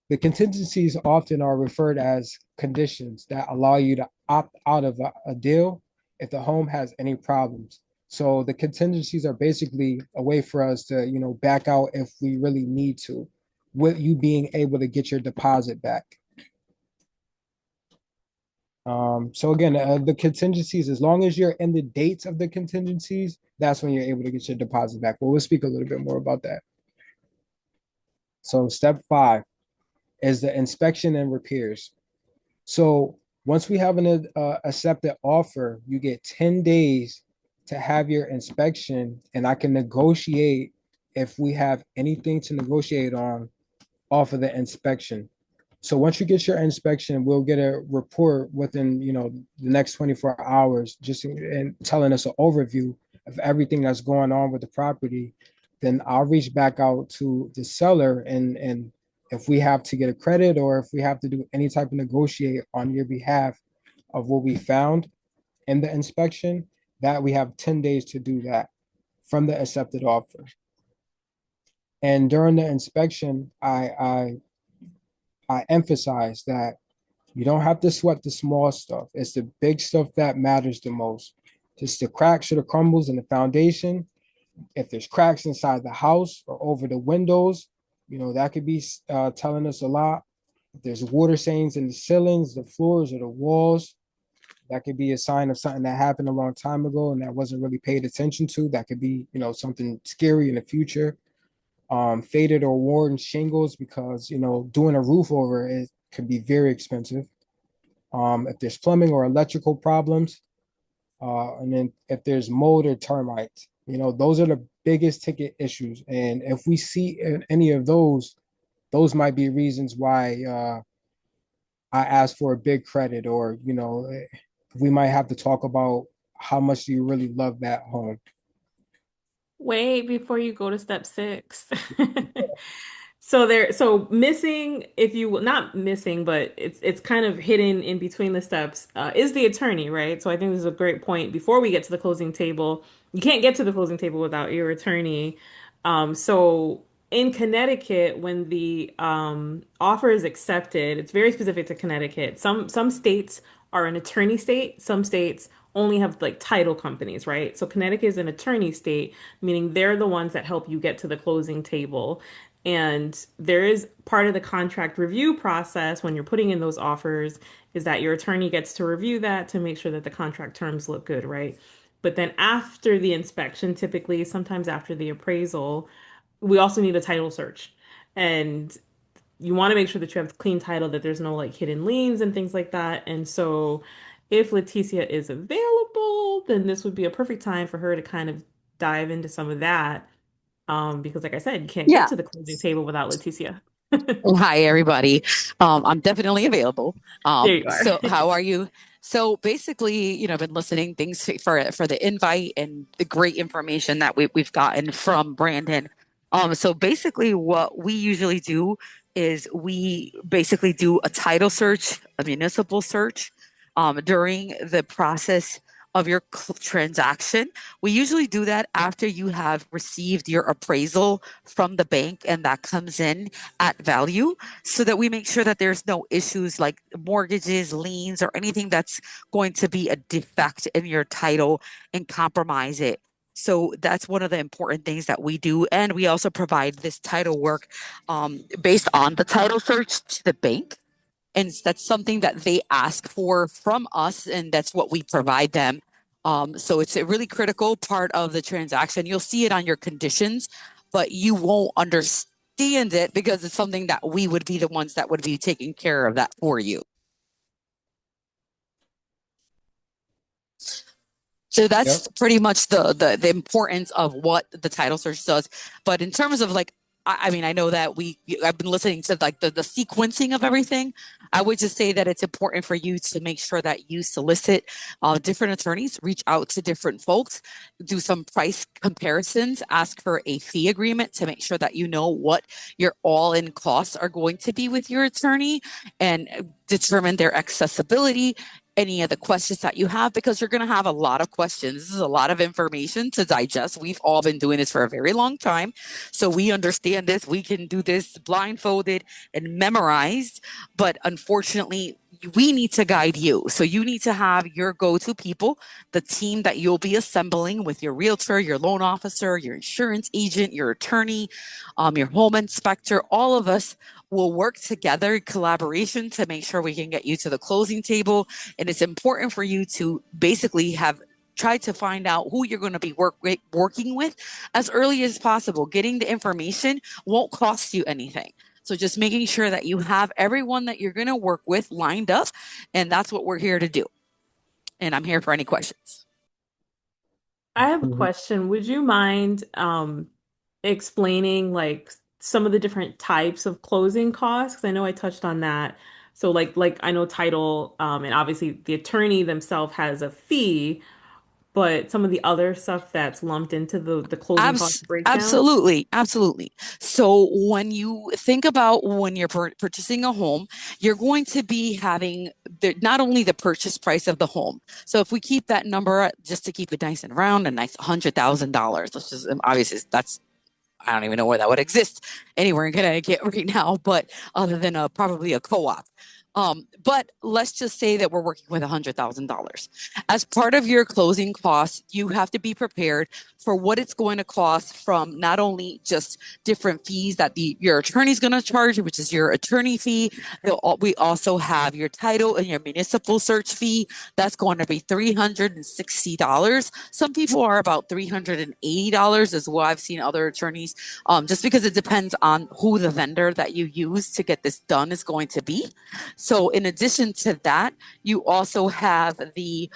the contingencies often are referred as conditions that allow you to opt out of a deal if the home has any problems. So the contingencies are basically a way for us to, back out if we really need to, with you being able to get your deposit back. So again, the contingencies, as long as you're in the dates of the contingencies, that's when you're able to get your deposit back. But we'll speak a little bit more about that. So step 5 is the inspection and repairs. So once we have an accepted offer, you get 10 days to have your inspection, and I can negotiate if we have anything to negotiate on off of the inspection. So once you get your inspection, we'll get a report within, the next 24 hours, just and telling us an overview of everything that's going on with the property. Then I'll reach back out to the seller, and if we have to get a credit or if we have to do any type of negotiate on your behalf of what we found in the inspection, that we have 10 days to do that from the accepted offer. And during the inspection, I emphasize that you don't have to sweat the small stuff. It's the big stuff that matters the most. Just the cracks or the crumbles in the foundation. If there's cracks inside the house or over the windows, that could be telling us a lot. If there's water stains in the ceilings, the floors, or the walls, that could be a sign of something that happened a long time ago and that wasn't really paid attention to. That could be, something scary in the future. Faded or worn shingles, because, doing a roof over it could be very expensive. If there's plumbing or electrical problems, and then if there's mold or termites, those are the biggest ticket issues. And if we see any of those might be reasons why I ask for a big credit, or, we might have to talk about how much do you really love that home. Wait before you go to step 6. So missing, if you not missing, but it's kind of hidden in between the steps, is the attorney, right? So I think this is a great point. Before we get to the closing table, you can't get to the closing table without your attorney. So in Connecticut, when the offer is accepted, it's very specific to Connecticut. Some states are an attorney state, some states only have like title companies, right? So Connecticut is an attorney state, meaning they're the ones that help you get to the closing table. And there is part of the contract review process when you're putting in those offers is that your attorney gets to review that to make sure that the contract terms look good, right? But then after the inspection, typically, sometimes after the appraisal, we also need a title search. And you want to make sure that you have clean title, that there's no like hidden liens and things like that. And so if Leticia is available, then this would be a perfect time for her to kind of dive into some of that. Because like I said, you can't get Yeah. to the closing table without Leticia. Hi, everybody. I'm definitely available. There you are. So how are you? So basically, I've been listening things for the invite and the great information that we've gotten from Brandon. So basically what we usually do is we basically do a title search, a municipal search, during the process of your transaction. We usually do that after you have received your appraisal from the bank and that comes in at value, so that we make sure that there's no issues like mortgages, liens, or anything that's going to be a defect in your title and compromise it. So that's one of the important things that we do. And we also provide this title work based on the title search to the bank. And that's something that they ask for from us, and that's what we provide them. So it's a really critical part of the transaction. You'll see it on your conditions, but you won't understand it because it's something that we would be the ones that would be taking care of that for you. So that's Yep. pretty much the importance of what the title search does. But in terms of like I mean, I know that I've been listening to like the sequencing of everything. I would just say that it's important for you to make sure that you solicit different attorneys, reach out to different folks, do some price comparisons, ask for a fee agreement to make sure that you know what your all-in costs are going to be with your attorney, and determine their accessibility, any of the questions that you have, because you're going to have a lot of questions. This is a lot of information to digest. We've all been doing this for a very long time, so we understand this. We can do this blindfolded and memorized, but unfortunately, we need to guide you. So you need to have your go-to people, the team that you'll be assembling with your realtor, your loan officer, your insurance agent, your attorney, your home inspector. All of us will work together in collaboration to make sure we can get you to the closing table. And it's important for you to basically have tried to find out who you're going to be working with as early as possible. Getting the information won't cost you anything. So just making sure that you have everyone that you're going to work with lined up. And that's what we're here to do. And I'm here for any questions. I have a question. Would you mind explaining like some of the different types of closing costs? 'Cause I know I touched on that. So like I know title, and obviously the attorney themselves has a fee, but some of the other stuff that's lumped into the closing cost breakdown. Absolutely, absolutely. So when you think about when you're purchasing a home, you're going to be having not only the purchase price of the home. So if we keep that number, just to keep it nice and round, a nice $100,000. Let's just, obviously that's, I don't even know where that would exist anywhere in Connecticut right now, but other than probably a co-op. But let's just say that we're working with $100,000. As part of your closing costs, you have to be prepared for what it's going to cost, from not only just different fees that your attorney is going to charge, which is your attorney fee. We also have your title and your municipal search fee. That's going to be $360. Some people are about $380 as well. I've seen other attorneys, just because it depends on who the vendor that you use to get this done is going to be. So in addition to that, you also have the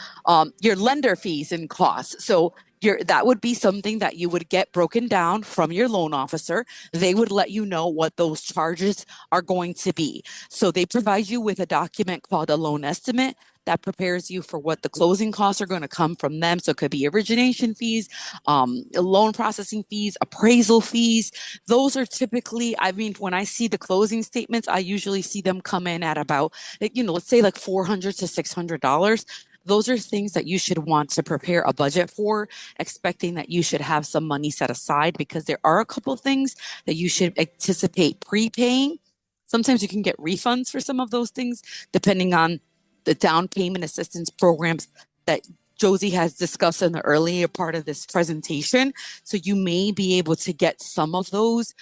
your lender fees and costs. So that would be something that you would get broken down from your loan officer. They would let you know what those charges are going to be. So they provide you with a document called a loan estimate that prepares you for what the closing costs are going to come from them. So it could be origination fees, loan processing fees, appraisal fees. Those are typically, I mean, when I see the closing statements, I usually see them come in at about, let's say like $400 to $600. Those are things that you should want to prepare a budget for, expecting that you should have some money set aside, because there are a couple things that you should anticipate prepaying. Sometimes you can get refunds for some of those things, depending on the down payment assistance programs that Josie has discussed in the earlier part of this presentation. So you may be able to get some of those.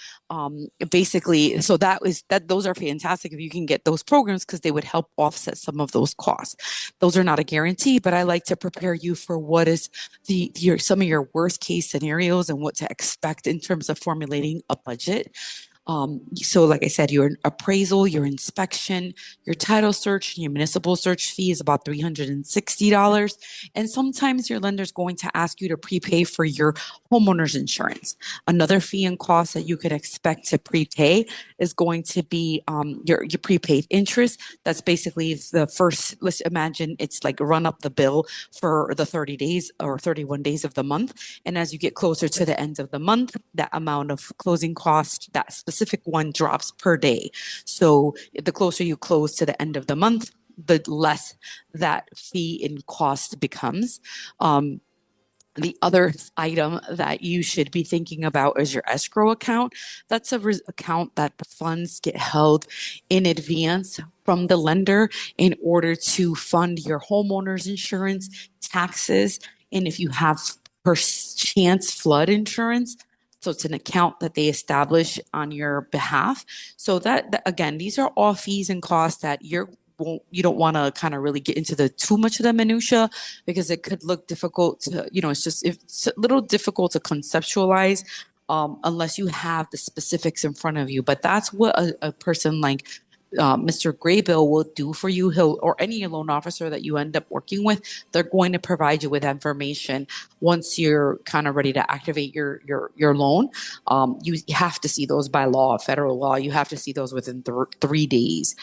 Basically, so those are fantastic if you can get those programs, because they would help offset some of those costs. Those are not a guarantee, but I like to prepare you for what is some of your worst case scenarios and what to expect in terms of formulating a budget. So like I said, your appraisal, your inspection, your title search, and your municipal search fee is about $360. And sometimes your lender is going to ask you to prepay for your homeowner's insurance. Another fee and cost that you could expect to prepay is going to be your prepaid interest. That's basically the first, let's imagine it's like run up the bill for the 30 days or 31 days of the month. And as you get closer to the end of the month, that amount of closing cost, that specific one, drops per day. So the closer you close to the end of the month, the less that fee and cost becomes. The other item that you should be thinking about is your escrow account. That's a account that the funds get held in advance from the lender in order to fund your homeowner's insurance, taxes, and if you have per chance flood insurance. So it's an account that they establish on your behalf. So that again, these are all fees and costs that you don't want to kind of really get into too much of the minutia, because it could look difficult to, it's a little difficult to conceptualize unless you have the specifics in front of you. But that's what a person like Mr. Graybill will do for you, he'll, or any loan officer that you end up working with, they're going to provide you with information once you're kind of ready to activate your loan. You have to see those by law, federal law. You have to see those within 3 days.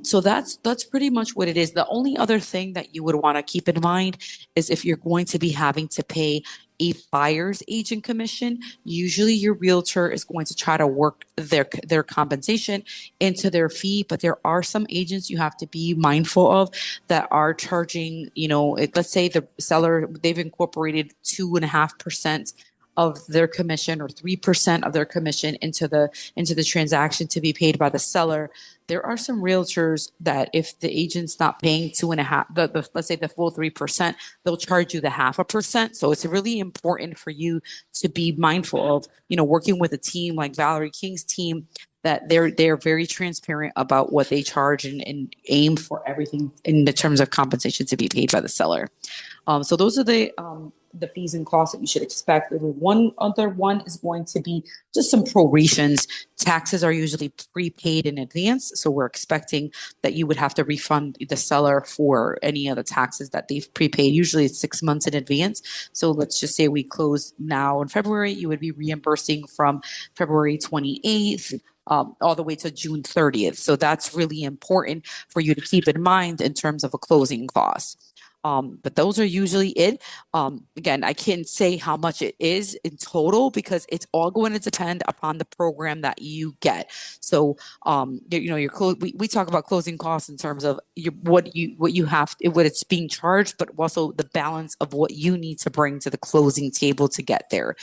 So that's pretty much what it is. The only other thing that you would want to keep in mind is if you're going to be having to pay a buyer's agent commission, usually your realtor is going to try to work their compensation into their fee, but there are some agents you have to be mindful of that are charging, let's say the seller, they've incorporated 2.5% of their commission or 3% of their commission into the transaction to be paid by the seller. There are some realtors that if the agent's not paying 2.5, let's say the full 3%, they'll charge you the 0.5%. So it's really important for you to be mindful of, working with a team like Valerie King's team, that they're very transparent about what they charge and aim for everything in the terms of compensation to be paid by the seller. So those are the fees and costs that you should expect. One other one is going to be just some prorations. Taxes are usually prepaid in advance, so we're expecting that you would have to refund the seller for any of the taxes that they've prepaid. Usually it's 6 months in advance. So let's just say we close now in February, you would be reimbursing from February 28th. All the way to June 30th. So that's really important for you to keep in mind in terms of a closing cost. But those are usually it. Again, I can't say how much it is in total because it's all going to depend upon the program that you get. So, we talk about closing costs in terms of what you have, what it's being charged, but also the balance of what you need to bring to the closing table to get there.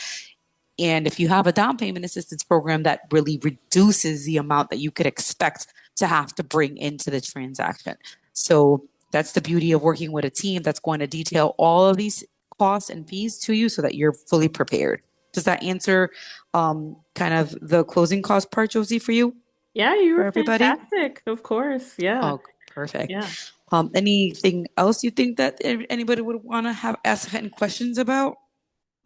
And if you have a down payment assistance program, that really reduces the amount that you could expect to have to bring into the transaction. So that's the beauty of working with a team that's going to detail all of these costs and fees to you so that you're fully prepared. Does that answer kind of the closing cost part, Josie, for you? Yeah, you For were everybody? fantastic. Of course. Yeah. Oh, perfect. Yeah. Anything else you think that anybody would want to ask any questions about?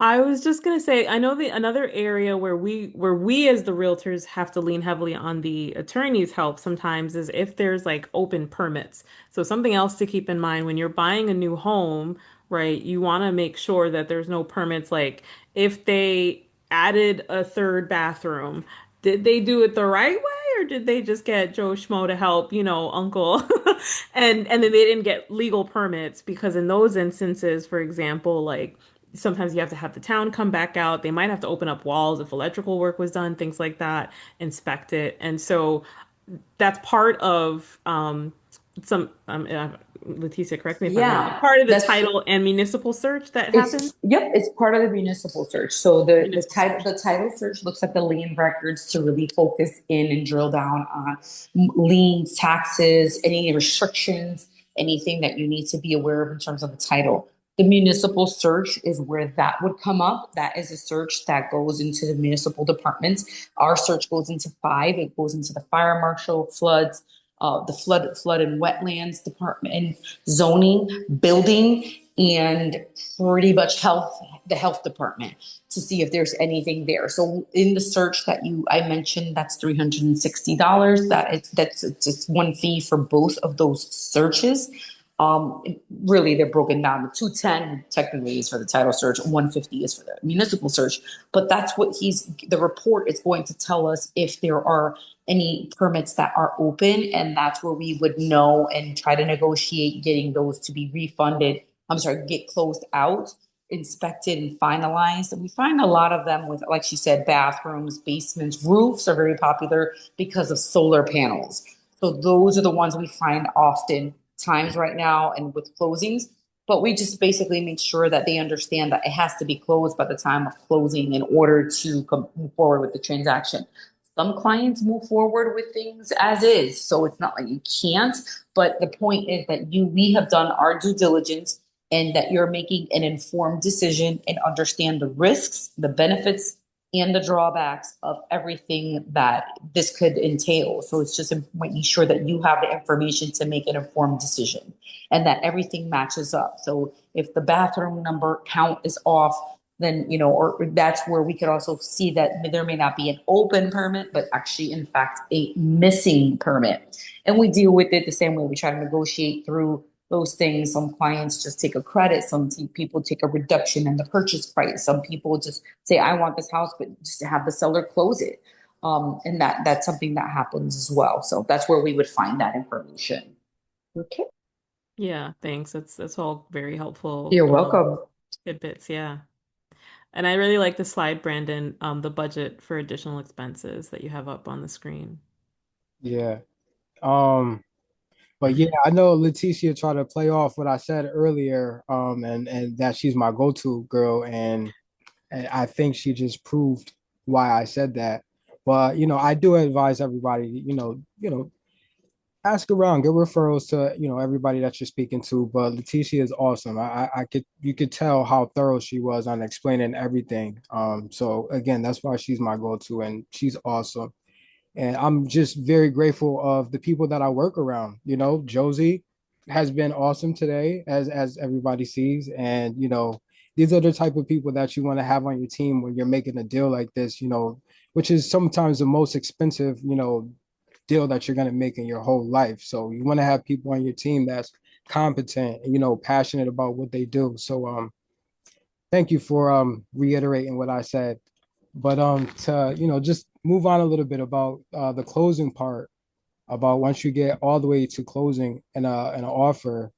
I was just gonna say, I know another area where we as the realtors have to lean heavily on the attorney's help sometimes is if there's like open permits. So something else to keep in mind when you're buying a new home, right? You want to make sure that there's no permits. Like if they added a third bathroom, did they do it the right way or did they just get Joe Schmo to help, uncle? And then they didn't get legal permits because in those instances, for example, like sometimes you have to have the town come back out. They might have to open up walls if electrical work was done, things like that, inspect it. And so that's part of some Leticia, correct me if I'm wrong. Yeah, Part of the that's title and municipal search that happens. it's part of the municipal search. So the Municipal title search. the title search looks at the lien records to really focus in and drill down on liens, taxes, any restrictions, anything that you need to be aware of in terms of the title. The municipal search is where that would come up. That is a search that goes into the municipal departments. Our search goes into 5. It goes into the fire marshal, floods, the flood and wetlands department, and zoning, building, and pretty much the health department to see if there's anything there. So in the search that I mentioned, that's $360. That's just one fee for both of those searches. Really, they're broken down. The 210 technically is for the title search, 150 is for the municipal search. But that's what the report is going to tell us if there are any permits that are open, and that's where we would know and try to negotiate getting those to be refunded. I'm sorry, get closed out, inspected, and finalized. And we find a lot of them with, like she said, bathrooms, basements, roofs are very popular because of solar panels. So those are the ones we find often times right now and with closings. But we just basically make sure that they understand that it has to be closed by the time of closing in order to move forward with the transaction. Some clients move forward with things as is, so it's not like you can't, but the point is that we have done our due diligence and that you're making an informed decision and understand the risks, the benefits, and the drawbacks of everything that this could entail. So it's just making sure that you have the information to make an informed decision and that everything matches up. So if the bathroom number count is off, then, or that's where we could also see that there may not be an open permit, but actually, in fact, a missing permit. And we deal with it the same way. We try to negotiate through those things. Some clients just take a credit. Some people take a reduction in the purchase price. Some people just say, I want this house, but just to have the seller close it. And that's something that happens as well. So that's where we would find that information. Okay. Yeah, thanks. That's all very helpful. You're welcome. Tidbits, yeah. And I really like the slide, Brandon, the budget for additional expenses that you have up on the screen. Yeah. But yeah, I know Leticia tried to play off what I said earlier, and that she's my go-to girl, and I think she just proved why I said that. But I do advise everybody, ask around, get referrals to everybody that you're speaking to. But Leticia is awesome. I could you could tell how thorough she was on explaining everything. So again, that's why she's my go-to, and she's awesome. And I'm just very grateful of the people that I work around. Josie has been awesome today, as everybody sees. And these are the type of people that you want to have on your team when you're making a deal like this, which is sometimes the most expensive, deal that you're going to make in your whole life. So you want to have people on your team that's competent and, passionate about what they do. So thank you for reiterating what I said. But to just move on a little bit about the closing part, about once you get all the way to closing and an offer,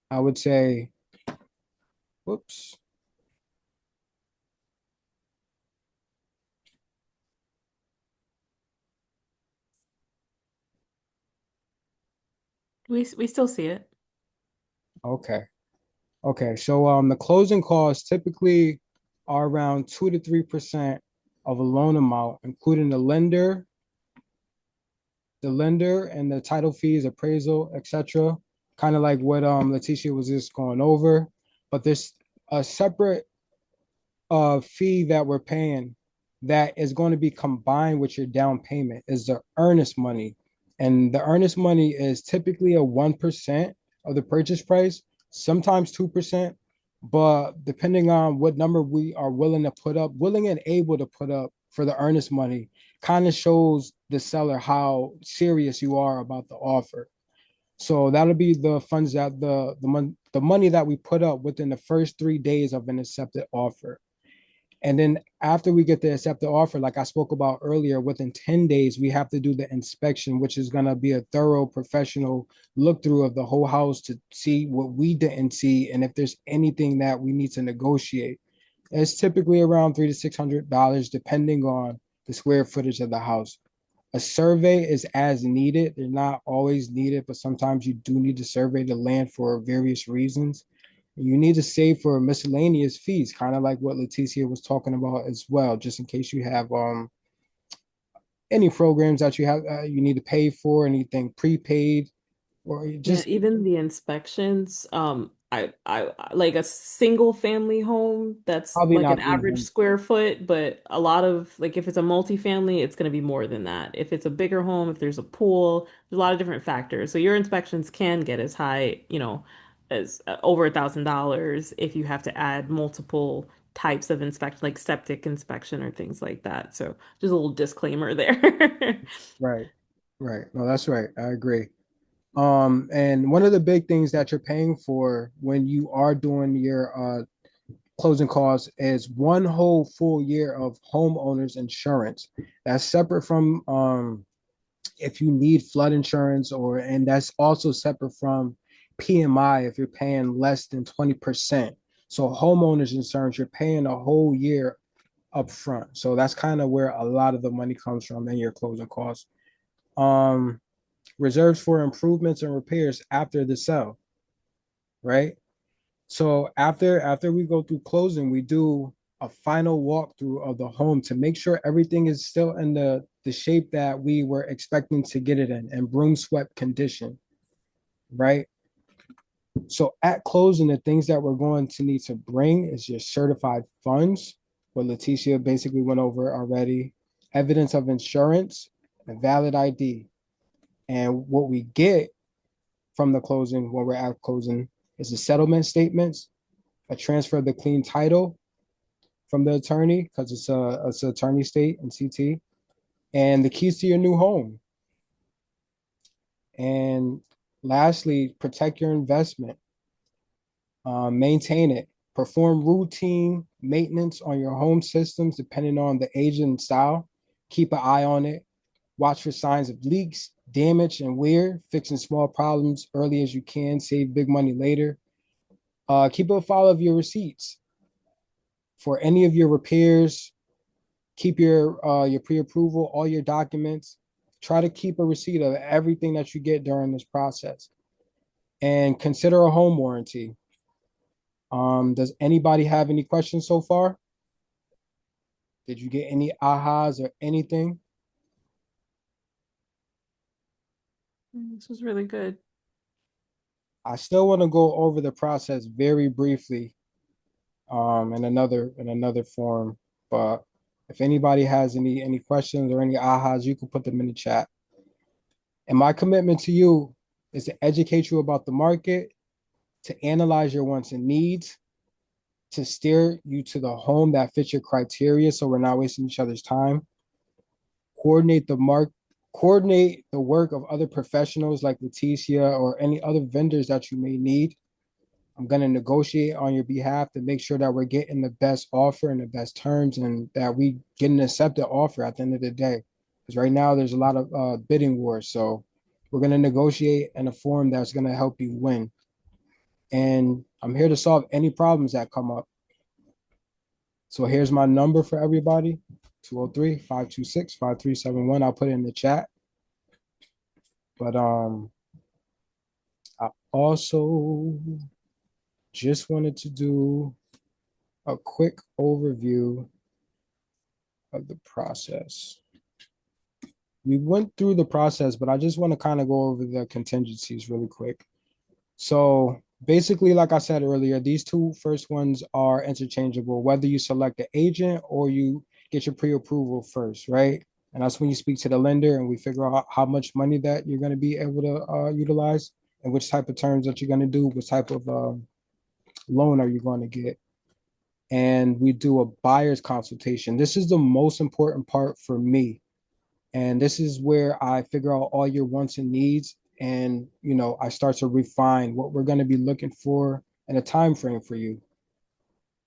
I would say, whoops. We still see it. Okay. Okay. So the closing costs typically are around 2 to 3% of a loan amount, including the lender and the title fees, appraisal, etc. Kind of like what Leticia was just going over. But there's a separate fee that we're paying that is going to be combined with your down payment is the earnest money. And the earnest money is typically a 1% of the purchase price, sometimes 2%. But depending on what number we are willing to put up, willing and able to put up for the earnest money, kind of shows the seller how serious you are about the offer. So that'll be the funds that the money that we put up within the first 3 days of an accepted offer. And then after we get the accepted offer, like I spoke about earlier, within 10 days, we have to do the inspection, which is going to be a thorough professional look through of the whole house to see what we didn't see and if there's anything that we need to negotiate. It's typically around $300 to $600, depending on the square footage of the house. A survey is as needed. They're not always needed, but sometimes you do need to survey the land for various reasons. You need to save for miscellaneous fees, kind of like what Leticia was talking about as well, just in case you have any programs that you need to pay for, anything prepaid, or Yeah, just even the inspections, I like a single family home that's probably like an not average even square foot, but a lot of like if it's a multifamily, it's going to be more than that. If it's a bigger home, if there's a pool, there's a lot of different factors. So your inspections can get as high, as over $1,000 if you have to add multiple types of inspection, like septic inspection or things like that. So just a little disclaimer there. right, right. No, that's right. I agree. And one of the big things that you're paying for when you are doing your closing costs is one whole full year of homeowners insurance. That's separate from if you need flood insurance, and that's also separate from PMI if you're paying less than 20%. So homeowners insurance, you're paying a whole year up front. So that's kind of where a lot of the money comes from in your closing costs. Um, Reserves for improvements and repairs after the sale, right? So after we go through closing, we do a final walkthrough of the home to make sure everything is still in the shape that we were expecting to get it in and broom swept condition, right? So at closing, the things that we're going to need to bring is your certified funds, what Leticia basically went over already, evidence of insurance, a valid ID. And what we get from the closing when we're at closing is the settlement statements, a transfer of the clean title, from the attorney because it's an attorney state in CT, and the keys to your new home. And lastly, protect your investment. Maintain it. Perform routine maintenance on your home systems depending on the age and style. Keep an eye on it. Watch for signs of leaks, damage, and wear. Fixing small problems early as you can. Save big money later. Keep a file of your receipts for any of your repairs. Keep your pre-approval, all your documents. Try to keep a receipt of everything that you get during this process. And consider a home warranty. Does anybody have any questions so far? Did you get any ahas or anything? This was really good. I still want to go over the process very briefly in another forum. But if anybody has any questions or any ahas, you can put them in the chat. And my commitment to you is to educate you about the market, to analyze your wants and needs, to steer you to the home that fits your criteria so we're not wasting each other's time. Coordinate the work of other professionals like Leticia or any other vendors that you may need. I'm going to negotiate on your behalf to make sure that we're getting the best offer and the best terms and that we get an accepted offer at the end of the day. Because right now there's a lot of bidding wars. So we're going to negotiate in a form that's going to help you win. And I'm here to solve any problems that come up. So here's my number for everybody, 203-526-5371. I'll put it in the chat. But I also just wanted to do a quick overview of the process. We went through the process, but I just want to kind of go over the contingencies really quick. So basically, like I said earlier, these two first ones are interchangeable, whether you select the agent or you get your pre-approval first, right? And that's when you speak to the lender and we figure out how much money that you're going to be able to utilize and which type of terms that you're going to do, which type of loan are you going to get. And we do a buyer's consultation. This is the most important part for me. And this is where I figure out all your wants and needs. And, you know, I start to refine what we're going to be looking for and a time frame for you.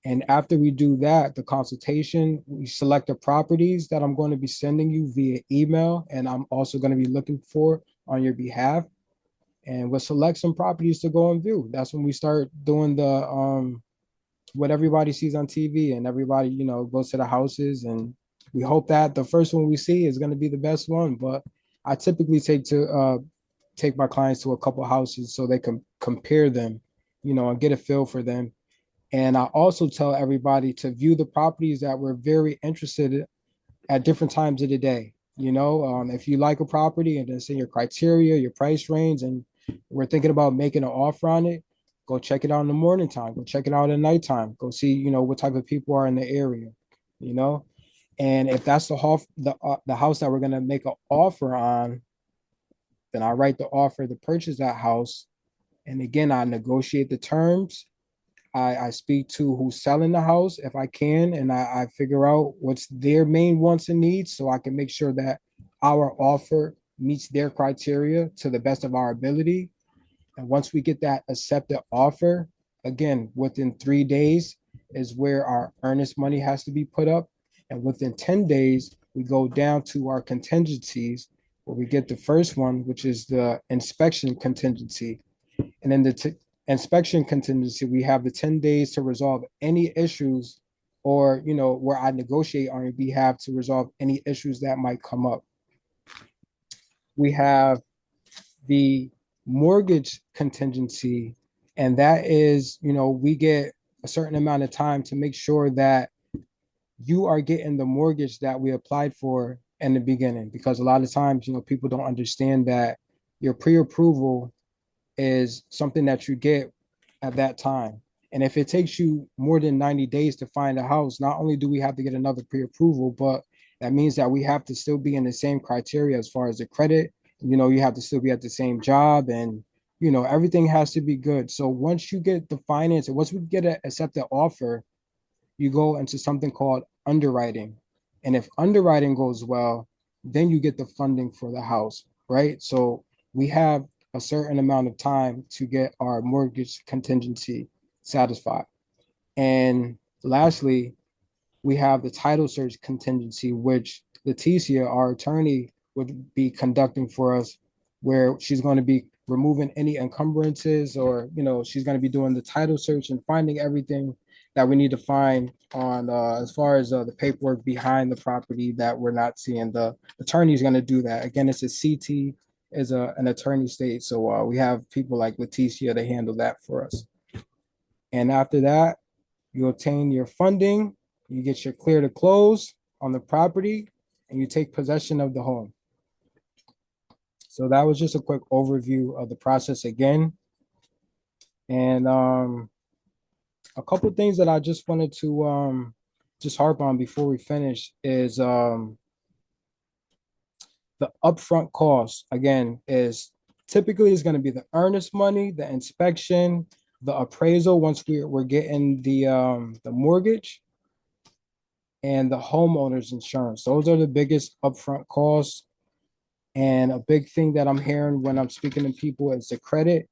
And after we do that, the consultation, we select the properties that I'm going to be sending you via email. And I'm also going to be looking for on your behalf. And we'll select some properties to go and view. That's when we start doing the what everybody sees on TV and everybody, you know, goes to the houses and we hope that the first one we see is going to be the best one. But I typically take my clients to a couple houses so they can compare them, you know, and get a feel for them. And I also tell everybody to view the properties that we're very interested in at different times of the day. You know, if you like a property and it's in your criteria, your price range, and we're thinking about making an offer on it, go check it out in the morning time. Go check it out at nighttime. Go see, you know, what type of people are in the area, you know. And if that's the house that we're gonna make an offer on, then I write the offer to purchase that house. And again, I negotiate the terms. I speak to who's selling the house if I can, and I figure out what's their main wants and needs so I can make sure that our offer meets their criteria to the best of our ability. And once we get that accepted offer, again, within 3 days is where our earnest money has to be put up. And within 10 days, we go down to our contingencies where we get the first one, which is the inspection contingency. And in the inspection contingency, we have the 10 days to resolve any issues or, you know, where I negotiate on your behalf to resolve any issues that might come up. We have the mortgage contingency, and that is, you know, we get a certain amount of time to make sure that you are getting the mortgage that we applied for in the beginning, because a lot of times, you know, people don't understand that your pre-approval is something that you get at that time. And if it takes you more than 90 days to find a house, not only do we have to get another pre-approval, but that means that we have to still be in the same criteria as far as the credit. You know, you have to still be at the same job and, you know, everything has to be good. So once you get the finance and once we get an accepted offer, you go into something called underwriting. And if underwriting goes well, then you get the funding for the house, right? So we have a certain amount of time to get our mortgage contingency satisfied. And lastly, we have the title search contingency, which Leticia, our attorney, would be conducting for us, where she's going to be removing any encumbrances, or she's going to be doing the title search and finding everything that we need to find on as far as the paperwork behind the property that we're not seeing. The attorney is going to do that. Again, it's a CT, is an attorney state, so we have people like Leticia to handle that for us. And after that, you obtain your funding, you get your clear to close on the property, and you take possession of the home. So that was just a quick overview of the process again. And a couple of things that I just wanted to just harp on before we finish is the upfront cost, again, is typically is going to be the earnest money, the inspection, the appraisal once we're getting the mortgage, and the homeowner's insurance. Those are the biggest upfront costs. And a big thing that I'm hearing when I'm speaking to people is the credit.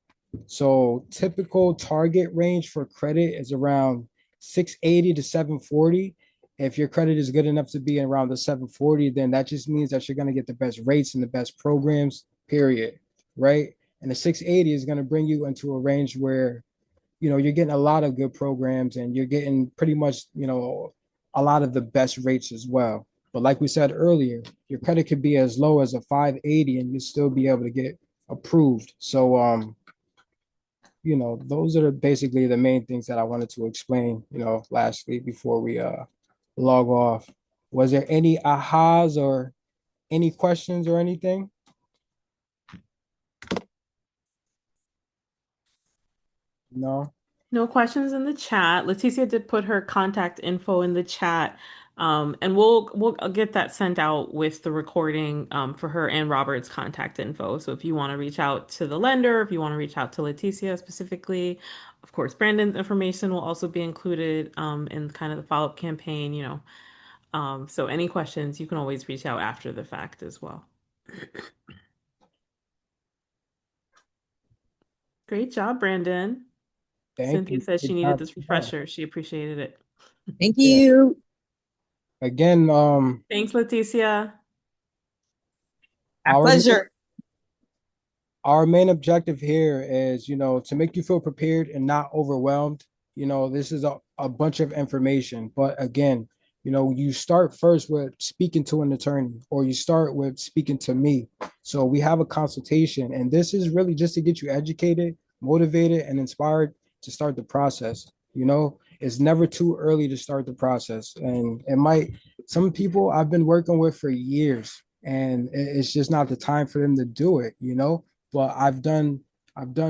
So typical target range for credit is around 680 to 740. If your credit is good enough to be around the 740, then that just means that you're going to get the best rates and the best programs, period, right? And the 680 is going to bring you into a range where, you're getting a lot of good programs, and you're getting pretty much, a lot of the best rates as well. But like we said earlier, your credit could be as low as a 580 and you still be able to get approved. So those are basically the main things that I wanted to explain, lastly before we log off. Was there any ahas or any questions or anything? No. No questions in the chat. Leticia did put her contact info in the chat. And we'll get that sent out with the recording for her and Robert's contact info. So if you want to reach out to the lender, if you want to reach out to Leticia specifically, of course, Brandon's information will also be included in kind of the follow-up campaign, so any questions, you can always reach out after the fact as well. Great job, Brandon. Thank Cynthia you. says she Good needed job. this refresher. She appreciated it. Thank Yeah. you. Again, Thanks, Leticia. My our pleasure. our main objective here is, to make you feel prepared and not overwhelmed. This is a bunch of information, but again, you start first with speaking to an attorney, or you start with speaking to me. So we have a consultation, and this is really just to get you educated, motivated, and inspired to start the process. It's never too early to start the process. And some people I've been working with for years, and it's just not the time for them to do it, but I've done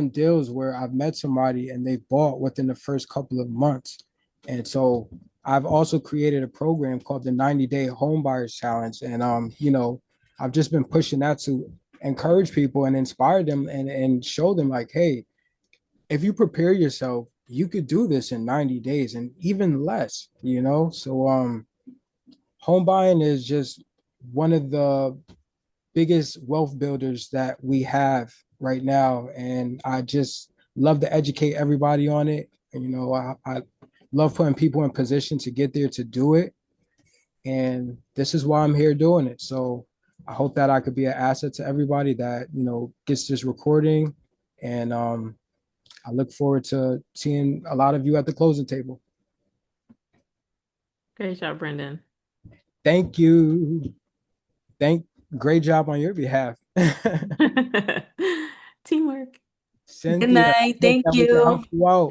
deals where I've met somebody and they bought within the first couple of months. And so I've also created a program called the 90-day home buyers challenge. And I've just been pushing that to encourage people and inspire them, and show them like, hey, if you prepare yourself, you could do this in 90 days and even less, So home buying is just one of the biggest wealth builders that we have right now, and I just love to educate everybody on it. And I love putting people in position to get there to do it, and this is why I'm here doing it. So I hope that I could be an asset to everybody that gets this recording, and I look forward to seeing a lot of you at the closing table. Great job, Brandon. Thank you. Great job on your behalf. Teamwork. Cynthia, Good night. I hope Thank that we can help you. you out.